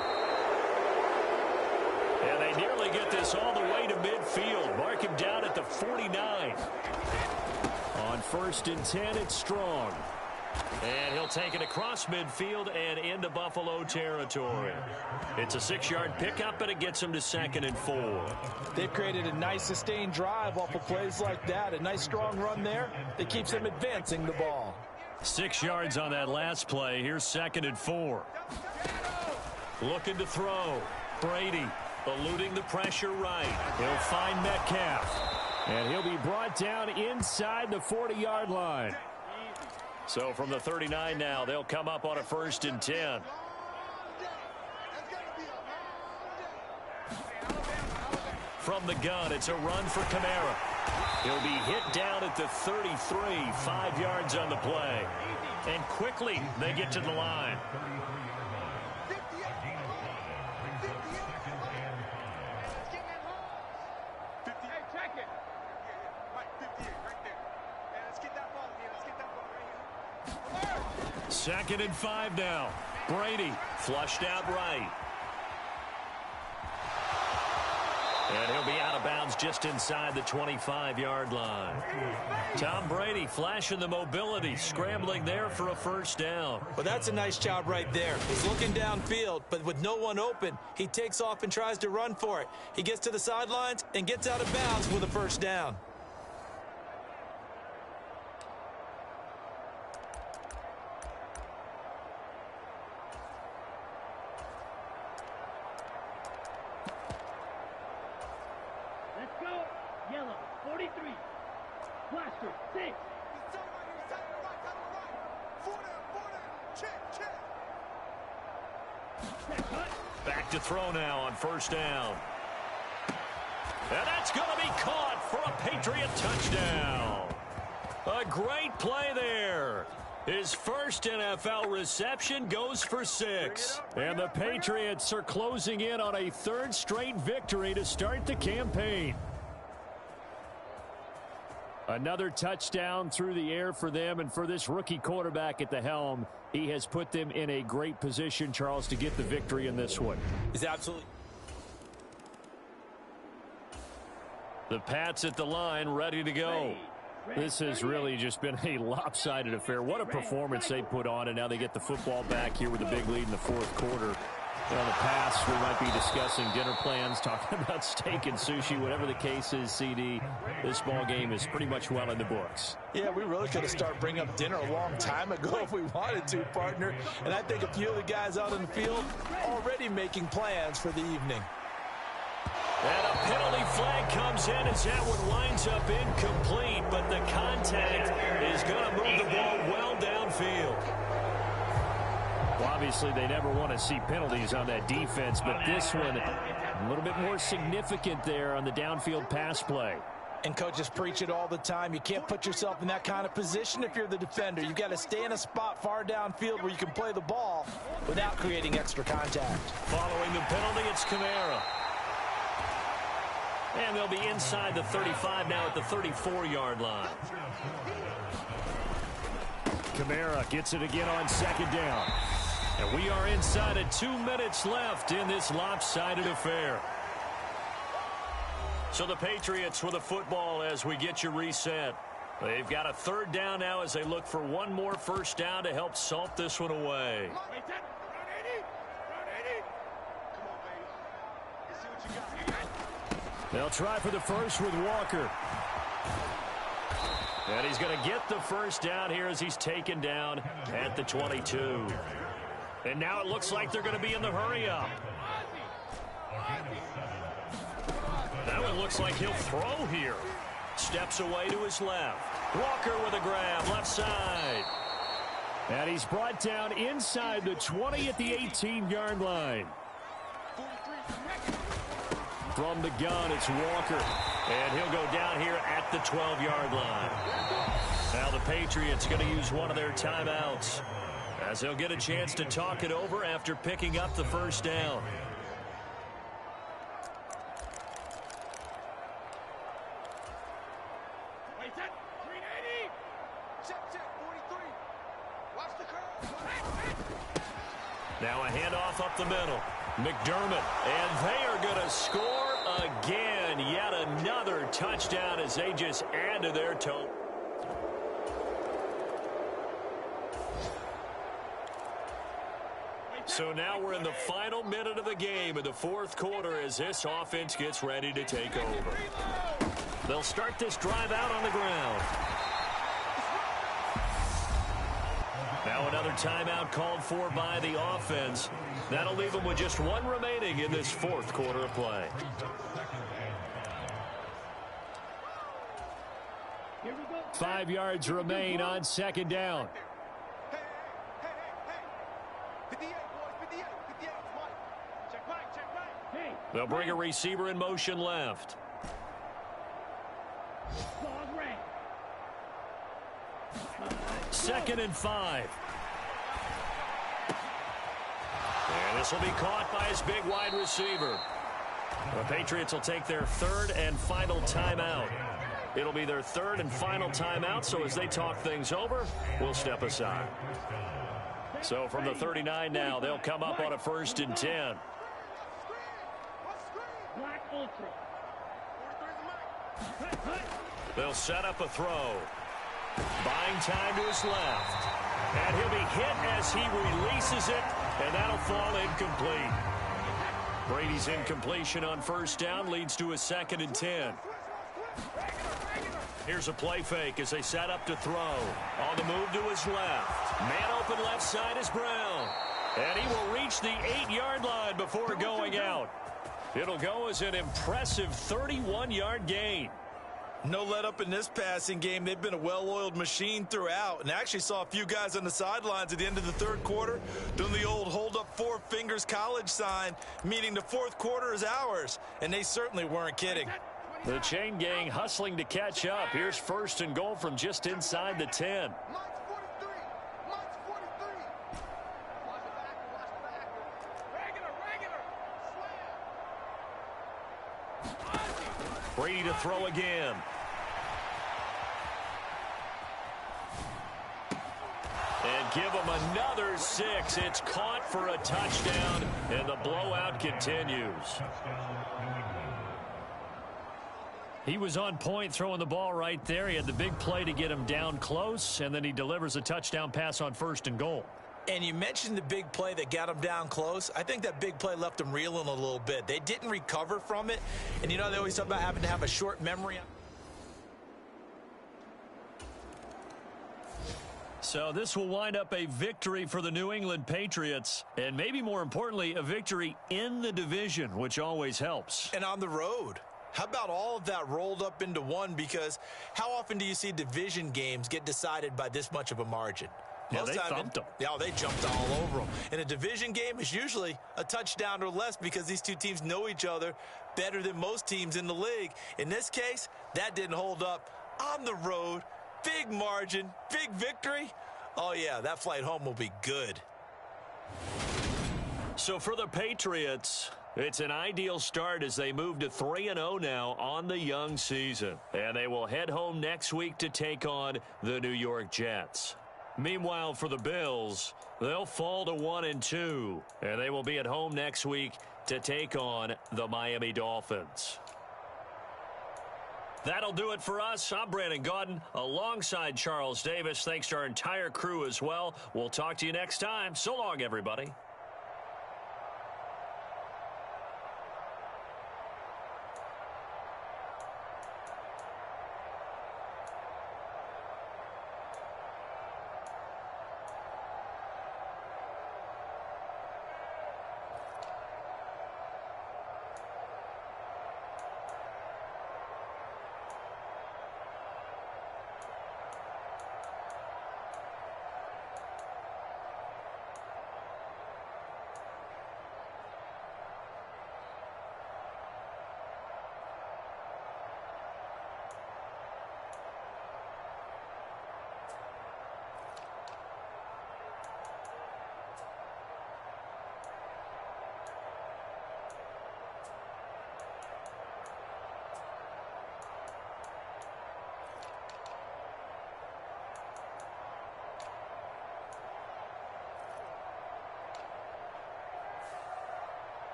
And they nearly get this all the way to midfield. Mark him down at the 49. On 1st and 10, it's Strong. And he'll take it across midfield and into Buffalo territory. It's a 6-yard pickup, but it gets him to 2nd and 4. They've created a nice sustained drive off of plays like that. A nice strong run there that keeps them advancing the ball. 6 yards on that last play. Here's 2nd and 4. Looking to throw. Brady eluding the pressure right. He'll find Metcalf. And he'll be brought down inside the 40-yard line. So from the 39 now, they'll come up on a 1st and 10. From the gun, it's a run for Kamara. He'll be hit down at the 33, 5 yards on the play. And quickly, they get to the line. Second and 5 now. Brady flushed out right. And he'll be out of bounds just inside the 25-yard line. Tom Brady flashing the mobility, scrambling there for a 1st down. Well, that's a nice job right there. He's looking downfield, but with no one open, he takes off and tries to run for it. He gets to the sidelines and gets out of bounds with a 1st down. Yellow, 43. Blaster, 6. Back to throw now on 1st down. And that's going to be caught for a Patriot touchdown. A great play there. His first NFL reception goes for 6. And the Patriots are closing in on a third straight victory to start the campaign. Another touchdown through the air for them, and for this rookie quarterback at the helm, he has put them in a great position, Charles, to get the victory in this one. He's absolutely. The Pats at the line, ready to go. This has really just been a lopsided affair. What a performance they put on, and now they get the football back here with a big lead in the fourth quarter. In the past, we might be discussing dinner plans, talking about steak and sushi, whatever the case is, CD. This ball game is pretty much well in the books. Yeah, we really could have started bringing up dinner a long time ago if we wanted to, partner. And I think a few of the guys out in the field already making plans for the evening. And a penalty flag comes in as that one winds up incomplete, but the contact is going to move the ball well downfield. Well, obviously, they never want to see penalties on that defense, but this one a little bit more significant there on the downfield pass play. And coaches preach it all the time. You can't put yourself in that kind of position if you're the defender. You've got to stay in a spot far downfield where you can play the ball without creating extra contact. Following the penalty, it's Kamara. And they'll be inside the 35 now at the 34-yard line. Kamara gets it again on second down. And we are inside of 2 minutes left in this lopsided affair. So the Patriots with the football as we get you reset. They've got a third down now as they look for one more first down to help salt this one away. They'll try for the first with Walker. And he's going to get the first down here as he's taken down at the 22. And now it looks like they're going to be in the hurry-up. That one looks like he'll throw here. Steps away to his left. Walker with a grab, left side. And he's brought down inside the 20 at the 18-yard line. From the gun, it's Walker. And he'll go down here at the 12-yard line. Now the Patriots going to use one of their timeouts as they'll get a chance to talk it over after picking up the first down. Now a handoff up the middle. McDermott, and they are going to score again. Yet another touchdown as they just add to their total. So now we're in the final minute of the game in the fourth quarter as this offense gets ready to take over. They'll start this drive out on the ground. Now another timeout called for by the offense. That'll leave them with just one remaining in this fourth quarter of play. Here we go. 5 yards remain on second down. They'll bring a receiver in motion left. Second and 5. And this will be caught by his big wide receiver. The Patriots will take their third and final timeout. It'll be their third and final timeout, so as they talk things over, we'll step aside. So from the 39 now, they'll come up on a 1st and 10. Black Ultra. They'll set up a throw. Buying time to his left. And he'll be hit as he releases it, and that'll fall incomplete. Brady's incompletion on first down leads to a 2nd and 10. Here's a play fake as they set up to throw. On the move to his left. Man open left side is Brown. And he will reach the 8-yard line before going out. It'll go as an impressive 31-yard gain. No let up in this passing game. They've been a well-oiled machine throughout. And actually saw a few guys on the sidelines at the end of the third quarter doing the old hold up 4 fingers college sign, meaning the fourth quarter is ours. And they certainly weren't kidding. The chain gang hustling to catch up. Here's 1st and goal from just inside the 10. Brady to throw again. And give him another 6. It's caught for a touchdown, and the blowout continues. He was on point throwing the ball right there. He had the big play to get him down close, and then he delivers a touchdown pass on 1st and goal. And you mentioned the big play that got him down close. I think that big play left him reeling a little bit. They didn't recover from it. And you know, they always talk about having to have a short memory. So this will wind up a victory for the New England Patriots, and maybe more importantly, a victory in the division, which always helps. And on the road. How about all of that rolled up into one? Because how often do you see division games get decided by this much of a margin? Yeah, they thumped them. Yeah, they jumped all over them. And a division game is usually a touchdown or less because these two teams know each other better than most teams in the league. In this case, that didn't hold up. On the road, big margin, big victory. Oh, yeah, that flight home will be good. So for the Patriots, it's an ideal start as they move to 3-0 now on the young season. And they will head home next week to take on the New York Jets. Meanwhile, for the Bills, they'll fall to 1-2, and they will be at home next week to take on the Miami Dolphins. That'll do it for us. I'm Brandon Gaudin alongside Charles Davis. Thanks to our entire crew as well. We'll talk to you next time. So long, everybody.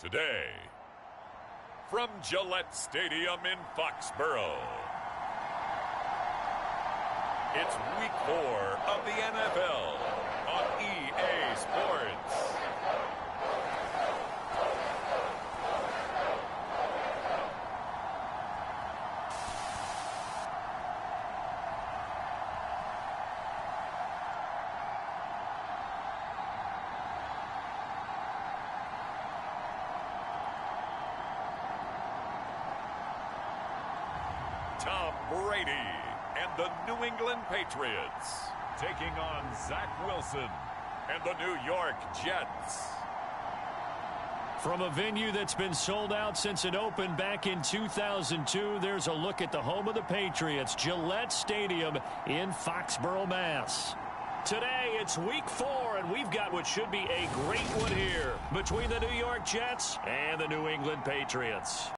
Today, from Gillette Stadium in Foxborough, it's Week 4 of the NFL on EA Sports. Tom Brady and the New England Patriots taking on Zach Wilson and the New York Jets. From a venue that's been sold out since it opened back in 2002, there's a look at the home of the Patriots, Gillette Stadium in Foxborough, Mass. Today, it's Week 4, and we've got what should be a great one here between the New York Jets and the New England Patriots.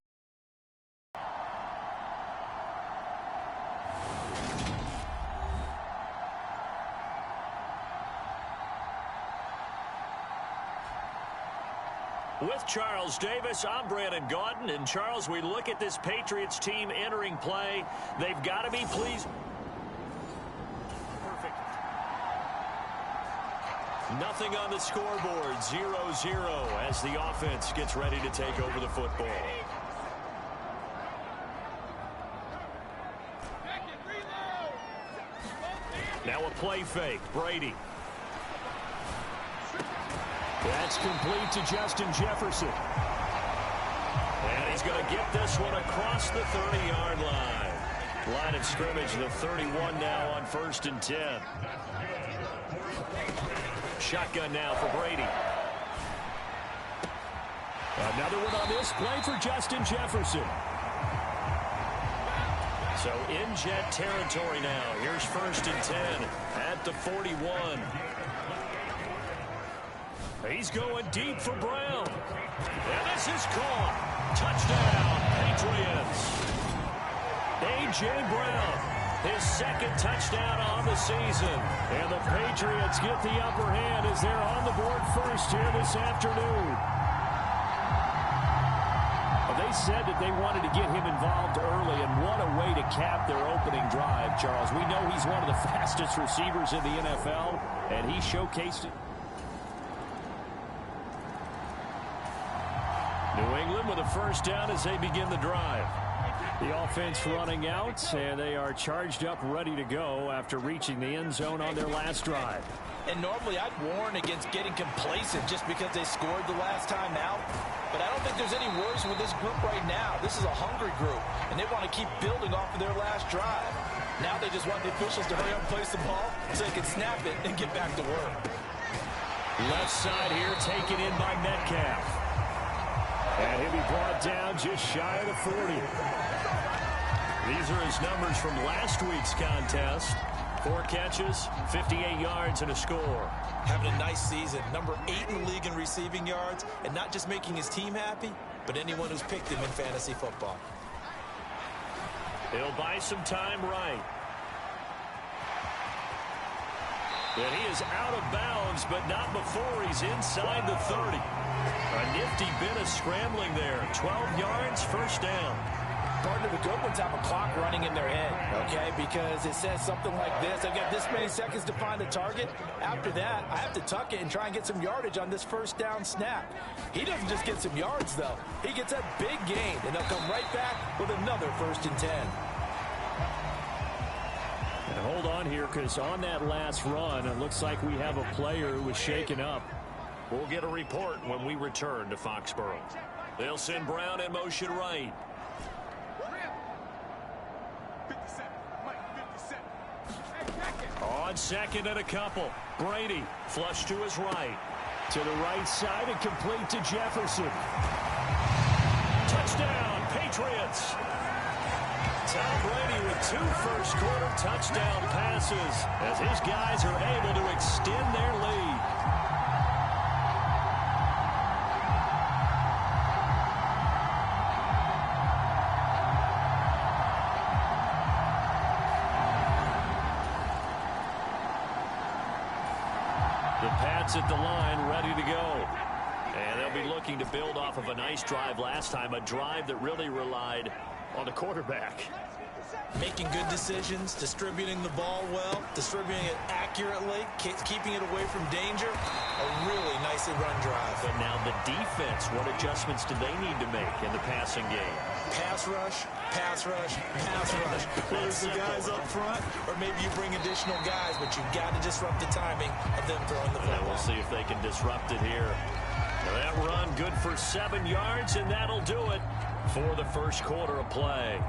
With Charles Davis, I'm Brandon Gaudin. And, Charles, we look at this Patriots team entering play. They've got to be pleased. Perfect. Nothing on the scoreboard, 0-0 as the offense gets ready to take over the football. Now a play fake, Brady. That's complete to Justin Jefferson. And he's going to get this one across the 30-yard line. Line of scrimmage, the 31 now on 1st and 10. Shotgun now for Brady. Another one on this play for Justin Jefferson. So in Jet territory now. Here's 1st and 10 at the 41. He's going deep for Brown. And this is caught. Touchdown, Patriots. A.J. Brown, his second touchdown on the season. And the Patriots get the upper hand as they're on the board first here this afternoon. They said that they wanted to get him involved early, and what a way to cap their opening drive, Charles. We know he's one of the fastest receivers in the NFL, and he showcased it. New England with a first down as they begin the drive. The offense running out, and they are charged up, ready to go after reaching the end zone on their last drive. And normally I'd warn against getting complacent just because they scored the last time out. But I don't think there's any worries with this group right now. This is a hungry group, and they want to keep building off of their last drive. Now they just want the officials to hurry up and place the ball so they can snap it and get back to work. Left side here taken in by Metcalf. And he'll be brought down just shy of the 40. These are his numbers from last week's contest. 4 catches, 58 yards, and a score. Having a nice season. Number 8 in the league in receiving yards. And not just making his team happy, but anyone who's picked him in fantasy football. He'll buy some time right. And he is out of bounds, but not before he's inside the 30. A nifty bit of scrambling there. 12 yards, first down. Partner, the good ones have a clock running in their head, okay? Because it says something like this. I've got this many seconds to find the target. After that, I have to tuck it and try and get some yardage on this first down snap. He doesn't just get some yards, though. He gets a big gain, and they'll come right back with another 1st and 10. And hold on here, because on that last run, it looks like we have a player who was shaken up. We'll get a report when we return to Foxborough. They'll send Brown in motion right. On second and a couple. Brady flush to his right. To the right side and complete to Jefferson. Touchdown, Patriots. Tom Brady with 2 first-quarter touchdown passes as his guys are able to extend their lead. The Pats at the line, ready to go. And they'll be looking to build off of a nice drive last time, a drive that really relied on the quarterback. Making good decisions, distributing the ball well, distributing it accurately, keeping it away from danger. A really nicely run drive. But now the defense, what adjustments do they need to make in the passing game? Pass rush, pass rush, pass rush. Whether it's the guys up front or maybe you bring additional guys, but you've got to disrupt the timing of them throwing the football. And we'll see if they can disrupt it here. Now that run good for 7 yards, and that'll do it for the first quarter of play.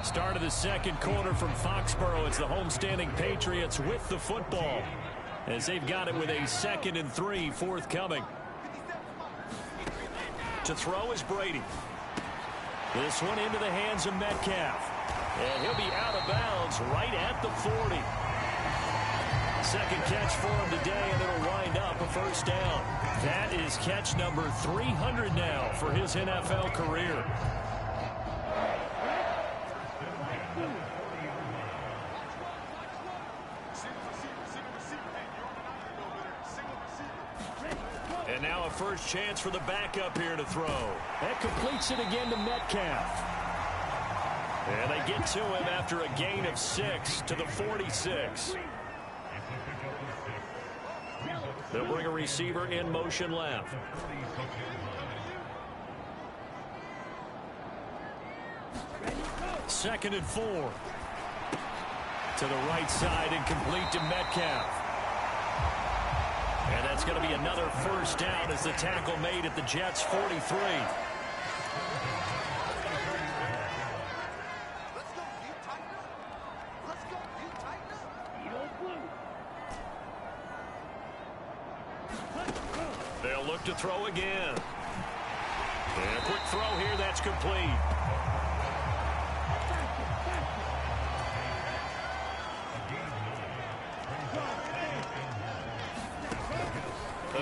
Start of the second quarter from Foxborough. It's the homestanding Patriots with the football as they've got it with a 2nd and 3 forthcoming. To throw is Brady. This one into the hands of Metcalf. And he'll be out of bounds right at the 40. Second catch for him today, and it'll wind up a first down. That is catch number 300 now for his NFL career. And now a first chance for the backup here to throw. That completes it again to Metcalf. And they get to him after a gain of 6 to the 46. They'll bring a receiver in motion left. Second and 4. To the right side and complete to Metcalf. And that's going to be another first down as the tackle made at the Jets' 43. Let's go. You tighten up. Let's go. You tighten up. They'll look to throw again. And a quick throw here. That's complete.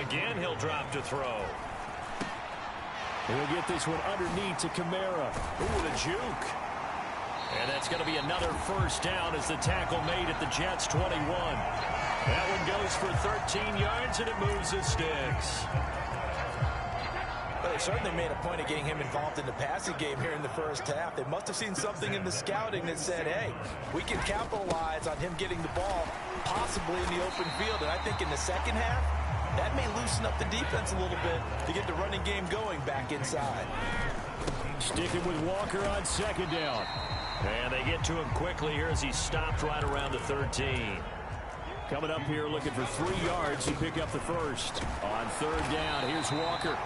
Again, he'll drop to throw. He'll get this one underneath to Kamara. Ooh, the juke. And that's going to be another first down as the tackle made at the Jets' 21. That one goes for 13 yards, and it moves the sticks. Well, they certainly made a point of getting him involved in the passing game here in the first half. They must have seen something in the scouting that said, hey, we can capitalize on him getting the ball possibly in the open field. And I think in the second half, that may loosen up the defense a little bit to get the running game going back inside. Sticking with Walker on second down. And they get to him quickly here as he stopped right around the 13. Coming up here looking for 3 yards to pick up the first. On third down, here's Walker.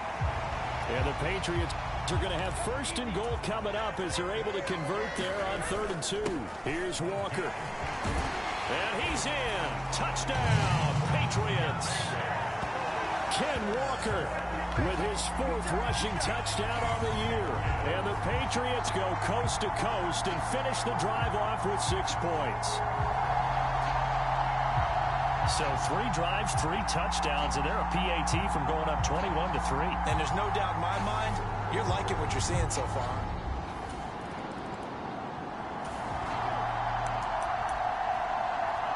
And the Patriots are going to have first and goal coming up as they're able to convert there on 3rd and 2. Here's Walker. And he's in. Touchdown, Patriots. Ken Walker with his 4th rushing touchdown on the year. And the Patriots go coast to coast and finish the drive off with 6 points. So 3 drives, 3 touchdowns, and they're a PAT from going up 21-3. And there's no doubt in my mind, you're liking what you're seeing so far.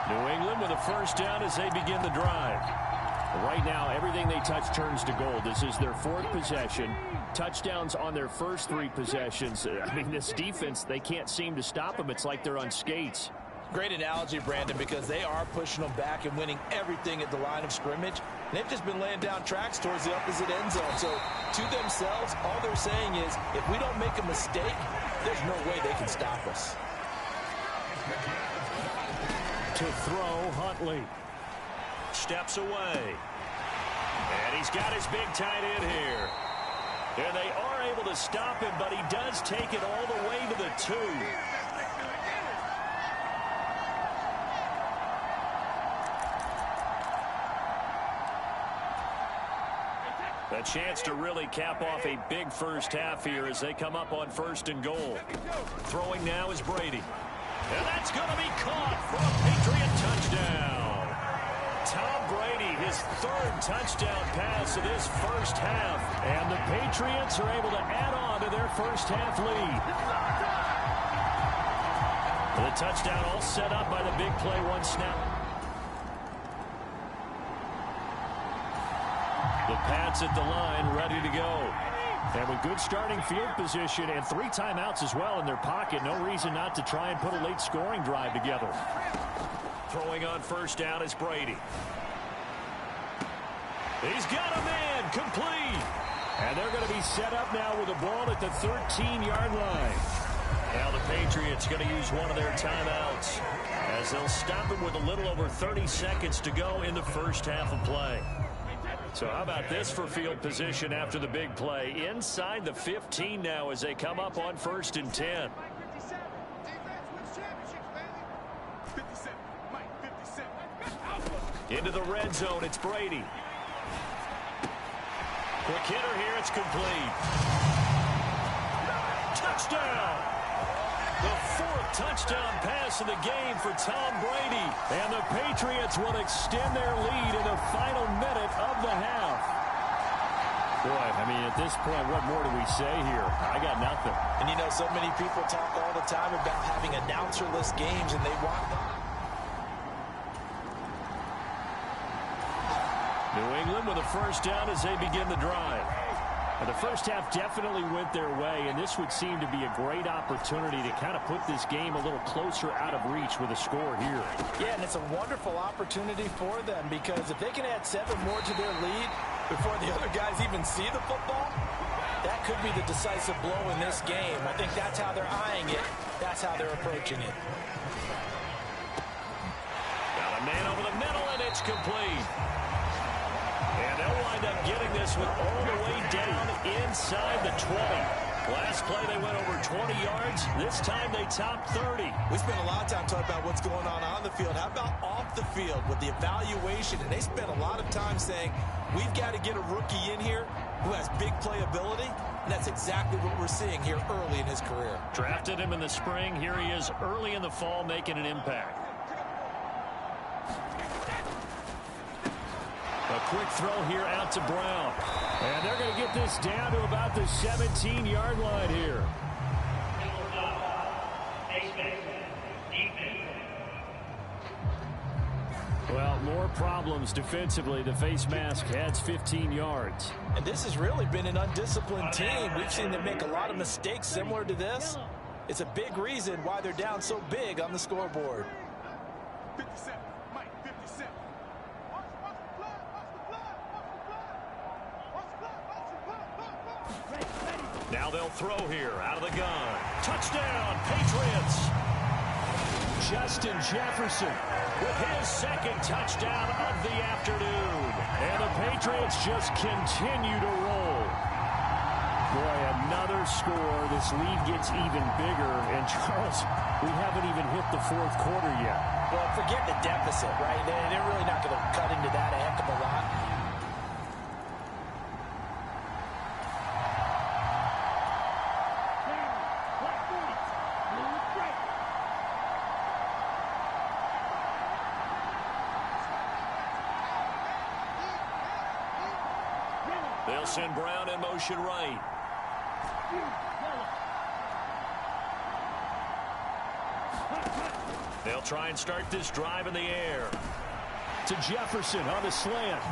New England with a first down as they begin the drive. Right now, everything they touch turns to gold. This is their 4th possession. Touchdowns on their first 3 possessions. I mean, this defense, they can't seem to stop them. It's like they're on skates. Great analogy, Brandon, because they are pushing them back and winning everything at the line of scrimmage. And they've just been laying down tracks towards the opposite end zone. So to themselves, all they're saying is, if we don't make a mistake, there's no way they can stop us. To throw, Huntley. Steps away. And he's got his big tight end here. And they are able to stop him, but he does take it all the way to the 2. A chance to really cap off a big first half here as they come up on 1st and goal. Throwing now is Brady. And that's going to be caught for a Patriot touchdown. Tom Brady, his 3rd touchdown pass of this first half. And the Patriots are able to add on to their first half lead. The touchdown all set up by the big play 1 snap. Pats at the line, ready to go. And with good starting field position and 3 timeouts as well in their pocket, no reason not to try and put a late scoring drive together. Throwing on first down is Brady. He's got a man, complete. And they're going to be set up now with the ball at the 13-yard line. Now the Patriots going to use one of their timeouts as they'll stop him with a little over 30 seconds to go in the first half of play. So how about this for field position after the big play? Inside the 15 now as they come up on 1st and 10. Into the red zone, it's Brady. Quick hitter here, it's complete. Touchdown! The 4th touchdown pass of the game for Tom Brady. And the Patriots will extend their lead in the final minute of the half. Boy, I mean, at this point, what more do we say here? I got nothing. And you know, so many people talk all the time about having announcer-less games, and they want them. New England with a first down as they begin the drive. And the first half definitely went their way, and this would seem to be a great opportunity to kind of put this game a little closer out of reach with a score here. Yeah, and it's a wonderful opportunity for them because if they can add 7 more to their lead before the other guys even see the football, that could be the decisive blow in this game. I think that's how they're eyeing it. That's how they're approaching it. Got a man over the middle, and it's complete. And they'll wind up getting this one all the way down inside the 20. Last play, they went over 20 yards. This time, they topped 30. We spent a lot of time talking about what's going on the field. How about off the field with the evaluation? And they spent a lot of time saying, we've got to get a rookie in here who has big playability. And that's exactly what we're seeing here early in his career. Drafted him in the spring. Here he is early in the fall making an impact. A quick throw here out to Brown. And they're going to get this down to about the 17-yard line here. Well, more problems defensively. The face mask adds 15 yards. And this has really been an undisciplined team. We've seen them make a lot of mistakes similar to this. It's a big reason why they're down so big on the scoreboard. 57, Mike, 57. Now they'll throw here out of the gun. Touchdown, Patriots. Justin Jefferson with his 2nd touchdown of the afternoon. And the Patriots just continue to roll. Boy, another score. This lead gets even bigger. And Charles, we haven't even hit the 4th quarter yet. Well, forget the deficit, right? They're really not going to cut into that a heck of a lot. They'll send Brown in motion right. They'll try and start this drive in the air. To Jefferson on the slant.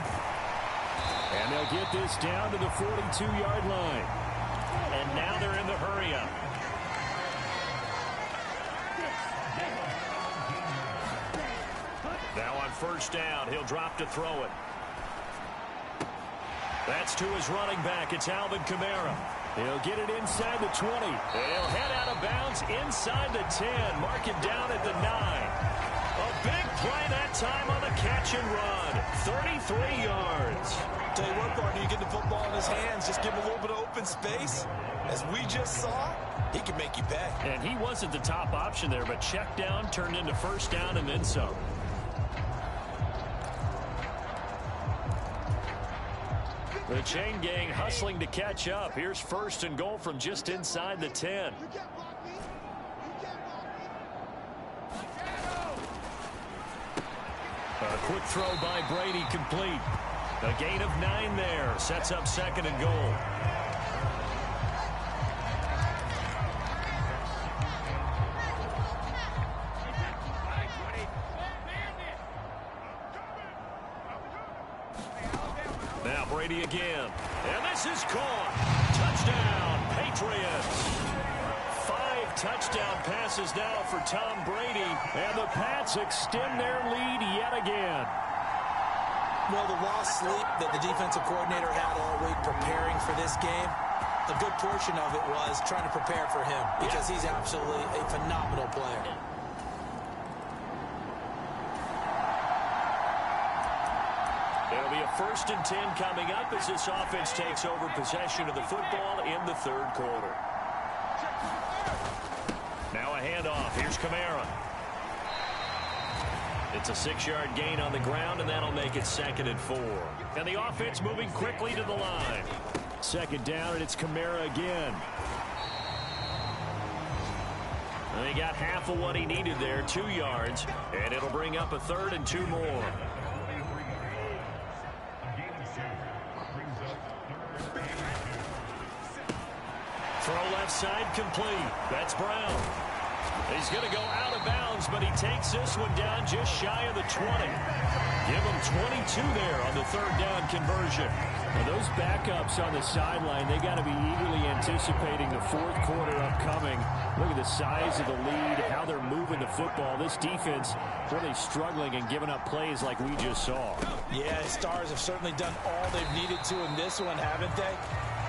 And they'll get this down to the 42-yard line. And now they're in the hurry-up. Now on first down, he'll drop to throw it. That's to his running back. It's Alvin Kamara. He'll get it inside the 20. And he'll head out of bounds inside the 10. Mark it down at the 9. A big play that time on the catch and run. 33 yards. Tell you what, partner, you get the football in his hands, just give him a little bit of open space. As we just saw, he can make you pay. And he wasn't the top option there, but check down turned into first down and then some. The chain gang hustling to catch up. Here's 1st and goal from just inside the 10. A quick throw by Brady complete. A gain of 9 there. Sets up 2nd and goal. Now Now Brady again. And this is caught. Touchdown, Patriots. 5 touchdown passes now for Tom Brady. And the Pats extend their lead yet again. Well, the lost sleep that the defensive coordinator had all week preparing for this game, a good portion of it was trying to prepare for him because he's absolutely a phenomenal player. It'll be a 1st and 10 coming up as this offense takes over possession of the football in the 3rd quarter. Now a handoff. Here's Kamara. It's a 6-yard gain on the ground, and that'll make it 2nd and 4. And the offense moving quickly to the line. 2nd down, and it's Kamara again. And he got half of what he needed there, 2 yards, and it'll bring up a 3rd and 2 more. Throw left side complete. That's Brown. He's going to go out of bounds, but he takes this one down just shy of the 20. Give him 22 there on the 3rd down conversion. Now those backups on the sideline, they got to be eagerly anticipating the 4th quarter upcoming. Look at the size of the lead, how they're moving the football. This defense really struggling and giving up plays like we just saw. Yeah, Stars have certainly done all they've needed to in this one, haven't they?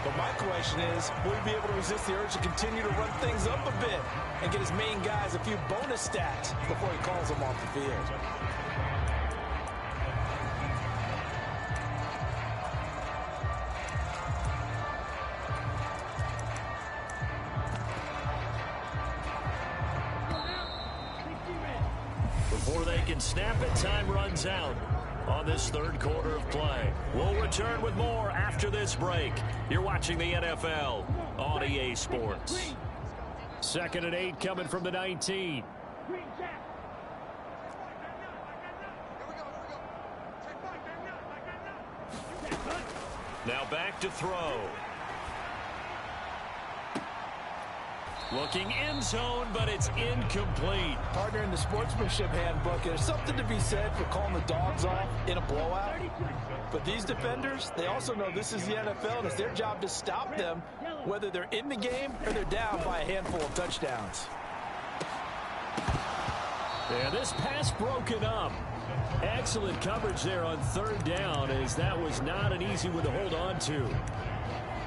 But my question is, will he be able to resist the urge to continue to run things up a bit and get his main guys a few bonus stats before he calls them off the field? Before they can snap it, time runs out on this 3rd quarter of play. We'll return with more after this break. You're watching the NFL on EA Sports. 2nd and 8 coming from the 19. Now back to throw. Looking end zone, but it's incomplete. Partner, in the sportsmanship handbook, there's something to be said for calling the dogs off in a blowout. But these defenders, they also know this is the NFL, and it's their job to stop them, whether they're in the game or they're down by a handful of touchdowns. Yeah, this pass broken up. Excellent coverage there on 3rd down, as that was not an easy one to hold on to.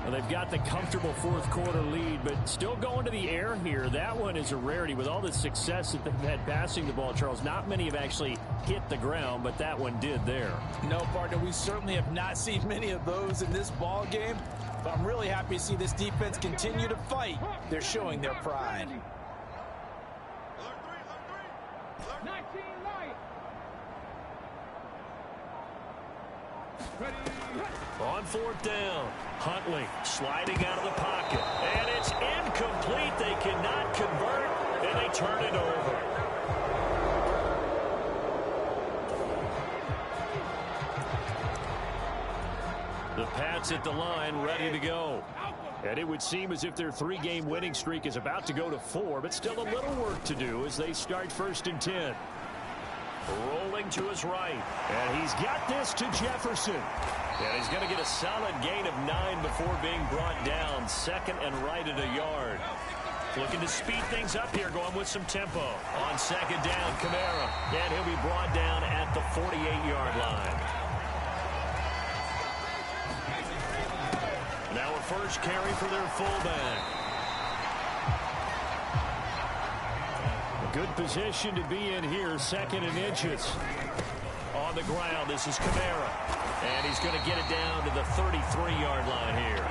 Well, they've got the comfortable 4th quarter lead, but still going to the air here. That one is a rarity with all the success that they've had passing the ball, Charles. Not many have actually hit the ground, but that one did there. No, partner, we certainly have not seen many of those in this ball game, but I'm really happy to see this defense continue to fight. They're showing their pride. On 4th down, Huntley sliding out of the pocket. And it's incomplete. They cannot convert, and they turn it over. The Pats at the line, ready to go. And it would seem as if their 3-game winning streak is about to go to 4, but still a little work to do as they start 1st and 10. Rolling to his right, and he's got this to Jefferson. And he's going to get a solid gain of 9 before being brought down. 2nd and right at a yard. Looking to speed things up here, going with some tempo. On 2nd down, Kamara. And he'll be brought down at the 48-yard line. Now a 1st carry for their fullback. Good position to be in here, 2nd and inches. On the ground, this is Kamara. And he's going to get it down to the 33-yard line here.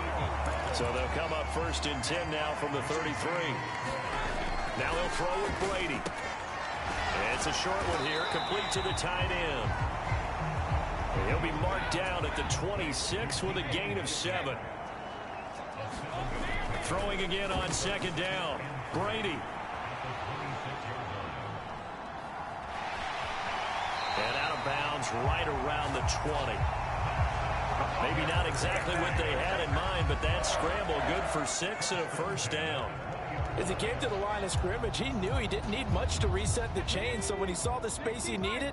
So they'll come up 1st and 10 now from the 33. Now they'll throw with Brady. And it's a short one here, complete to the tight end. And he'll be marked down at the 26 with a gain of 7. Throwing again on 2nd down. Brady. And out of bounds right around the 20. Maybe not exactly what they had in mind, but that scramble good for 6 and a 1st down. As he came to the line of scrimmage, he knew he didn't need much to reset the chain, so when he saw the space he needed,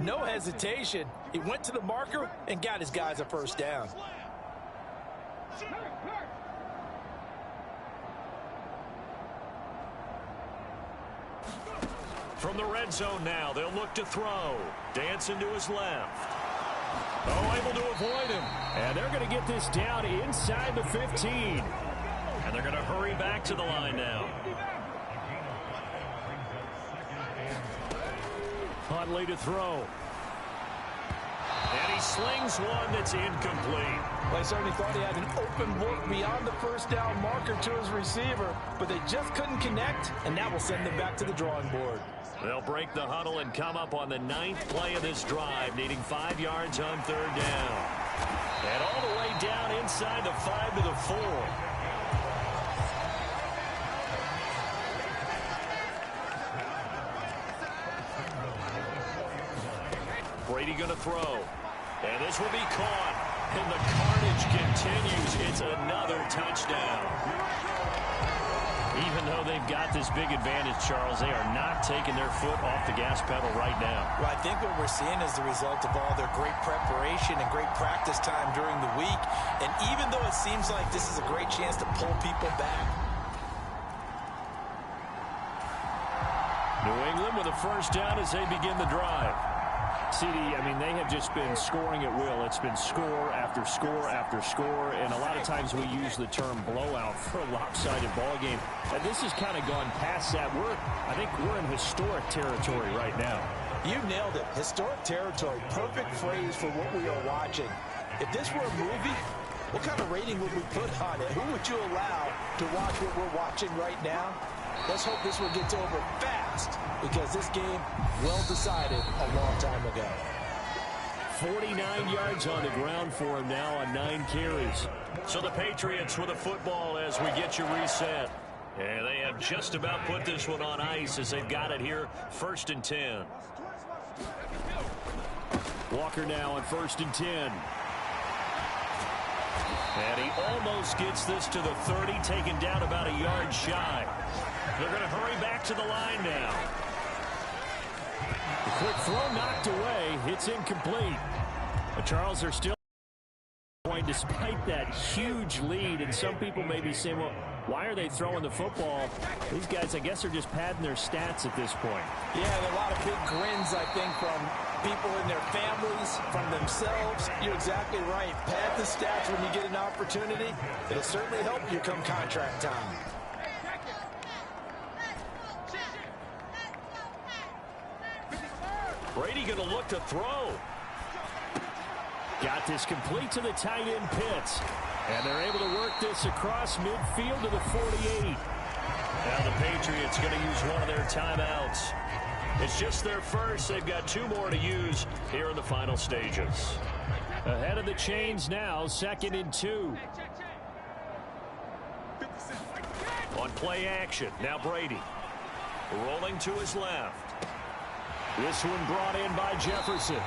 no hesitation. He went to the marker and got his guys a first down. From the red zone now, they'll look to throw. Dancing to his left. Oh, able to avoid him. And they're going to get this down inside the 15. And they're going to hurry back to the line now. Huntley to throw. And he slings one that's incomplete. Well, he certainly thought he had an open look beyond the first down marker to his receiver, but they just couldn't connect, and that will send them back to the drawing board. They'll break the huddle and come up on the 9th play of this drive, needing 5 yards on 3rd down. And all the way down inside the 5 to the 4. Brady going to throw. And this will be caught. And the carnage continues. It's another touchdown. Even though they've got this big advantage, Charles, they are not taking their foot off the gas pedal right now. Well, I think what we're seeing is the result of all their great preparation and great practice time during the week. And even though it seems like this is a great chance to pull people back. New England with a first down as they begin the drive. CD, I mean, they have just been scoring at will. It's been score after score after score, and a lot of times we use the term blowout for a lopsided ball game. And this has kind of gone past that. I think we're in historic territory right now. You nailed it. Historic territory. Perfect phrase for what we are watching. If this were a movie, what kind of rating would we put on it? Who would you allow to watch what we're watching right now? Let's hope this one gets over fast, because this game, well decided a long time ago. 49 yards on the ground for him now on 9 carries. So the Patriots with a football as we get you reset. And they have just about put this one on ice as they've got it here, 1st and 10. Walker now on 1st and 10. And he almost gets this to the 30, taken down about a yard shy. They're going to hurry back to the line now. The quick throw knocked away. It's incomplete. But Charles, are still going despite that huge lead. And some people may be saying, well, why are they throwing the football? These guys, I guess, are just padding their stats at this point. Yeah, there are a lot of big grins, I think, from people in their families, from themselves. You're exactly right. Pad the stats when you get an opportunity. It'll certainly help you come contract time. Brady going to look to throw. Got this complete to the tight end Pitts. And they're able to work this across midfield to the 48. Now the Patriots going to use one of their timeouts. It's just their first. They've got 2 more to use here in the final stages. Ahead of the chains now, 2nd and 2. On play action, now Brady. Rolling to his left. This one brought in by Jefferson. A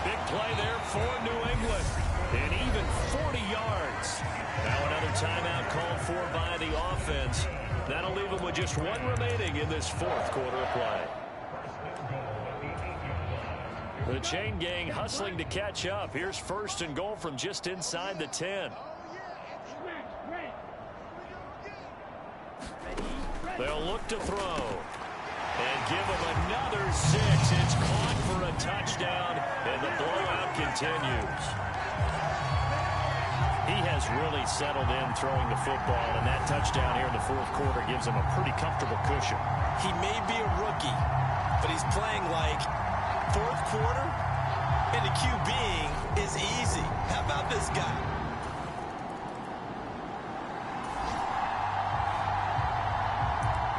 big play there for New England. And even 40 yards. Now another timeout called for by the offense. That'll leave them with just 1 remaining in this 4th quarter of play. The chain gang hustling to catch up. Here's 1st and goal from just inside the 10. They'll look to throw. And give him another 6. It's caught for a touchdown, and the blowout continues. He has really settled in throwing the football, and that touchdown here in the 4th quarter gives him a pretty comfortable cushion. He may be a rookie, but he's playing like 4th quarter, and the QBing is easy. How about this guy?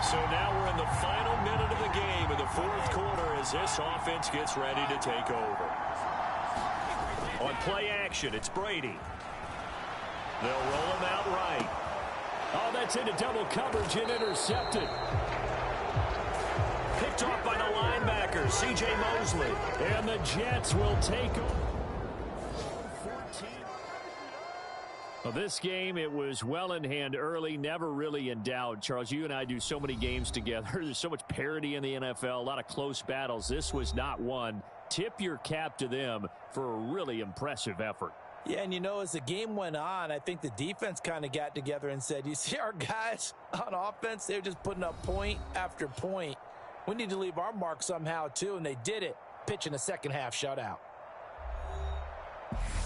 So now we're in the final minute of the game in the 4th quarter as this offense gets ready to take over. On play action, it's Brady. They'll roll him out right. Oh, that's into double coverage and intercepted. Picked off by the linebacker, C.J. Mosley. And the Jets will take over. Well, this game, it was well in hand early, never really in doubt. Charles, you and I do so many games together. There's so much parity in the NFL, a lot of close battles. This was not one. Tip your cap to them for a really impressive effort. Yeah, and you know, as the game went on, I think the defense kind of got together and said, you see our guys on offense, they're just putting up point after point. We need to leave our mark somehow, too, and they did it, pitching a second-half shutout.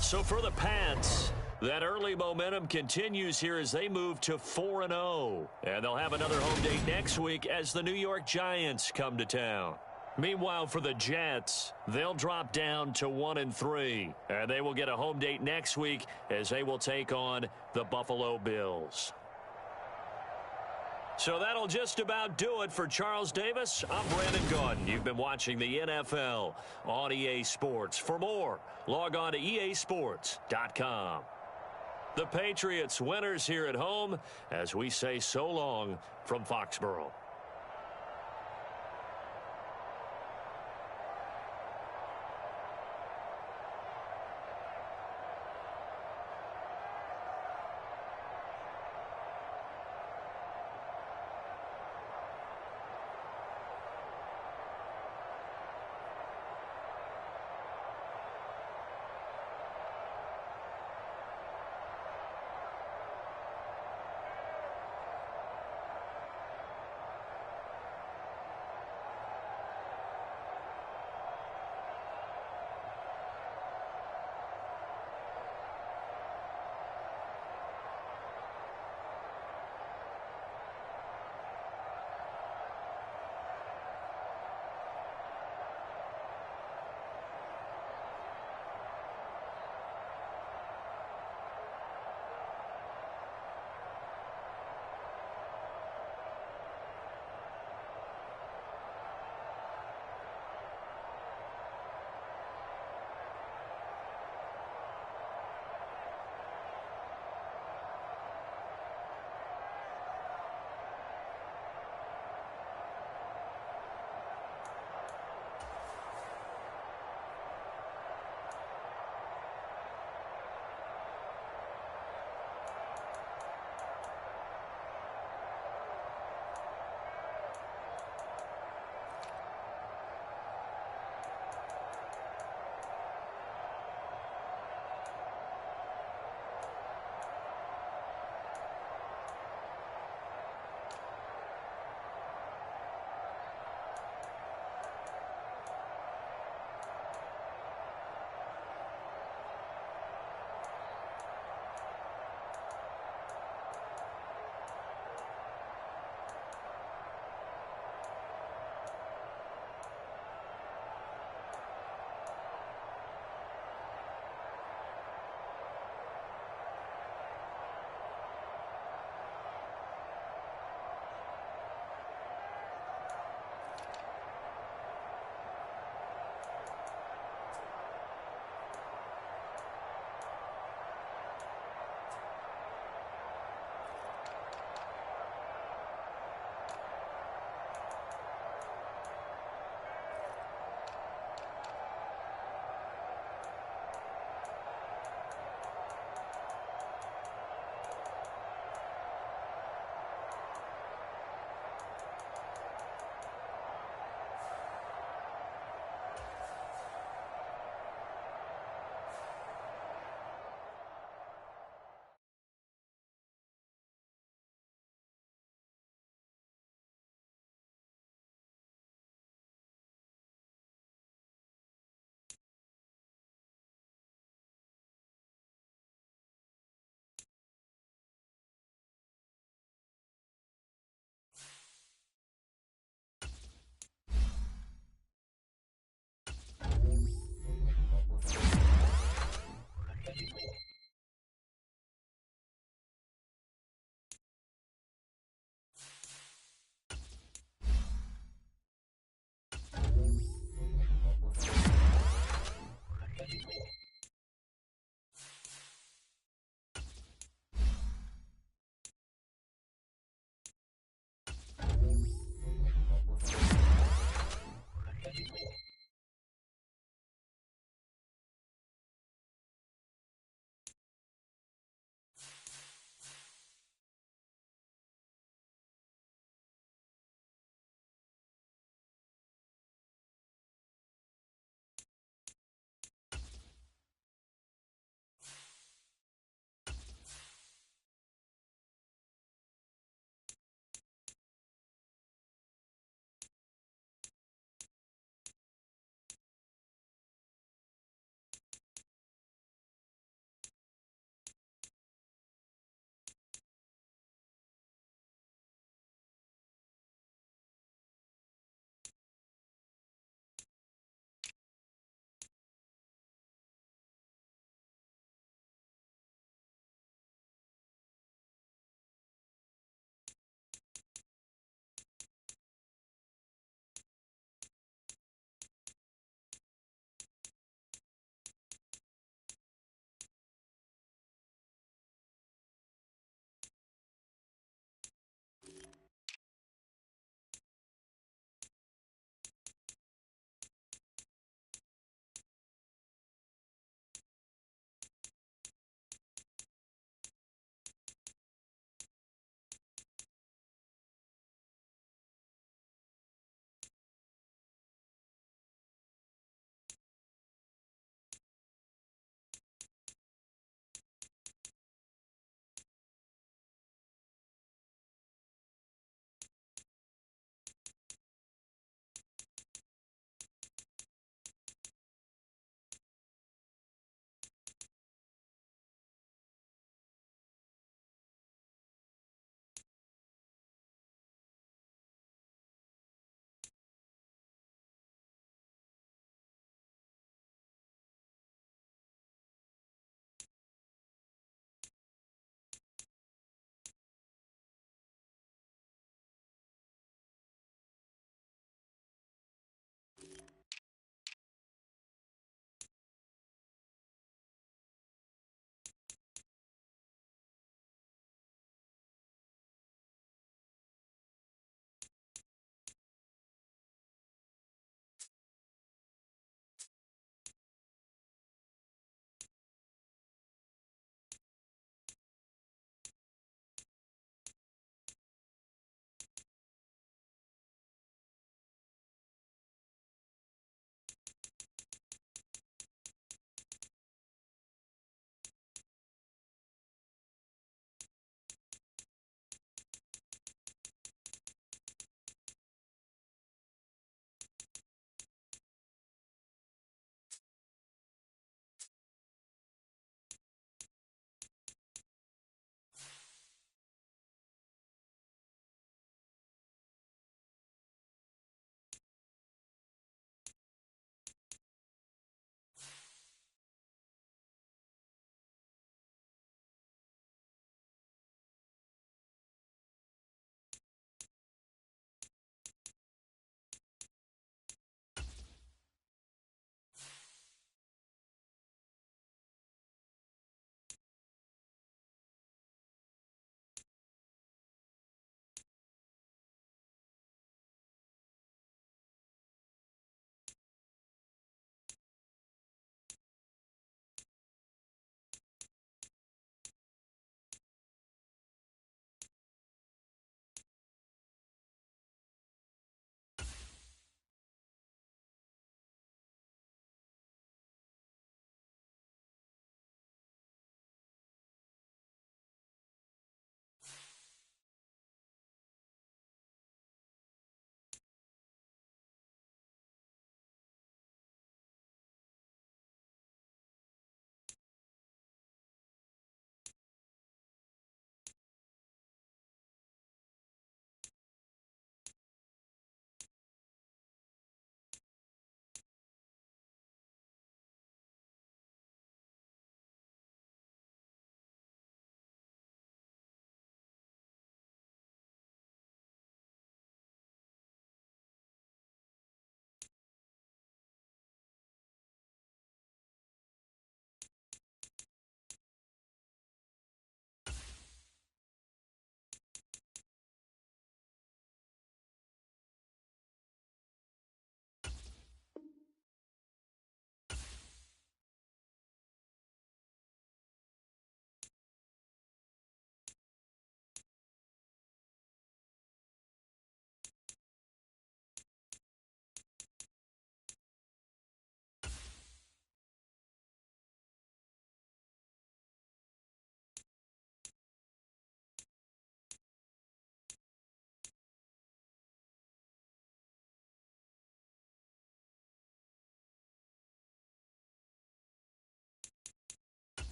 So for the Pats, that early momentum continues here as they move to 4-0. And they'll have another home date next week as the New York Giants come to town. Meanwhile, for the Jets, they'll drop down to 1-3. And they will get a home date next week as they will take on the Buffalo Bills. So that'll just about do it for Charles Davis. I'm Brandon Gaudin. You've been watching the NFL on EA Sports. For more, log on to easports.com. The Patriots winners here at home as we say so long from Foxborough.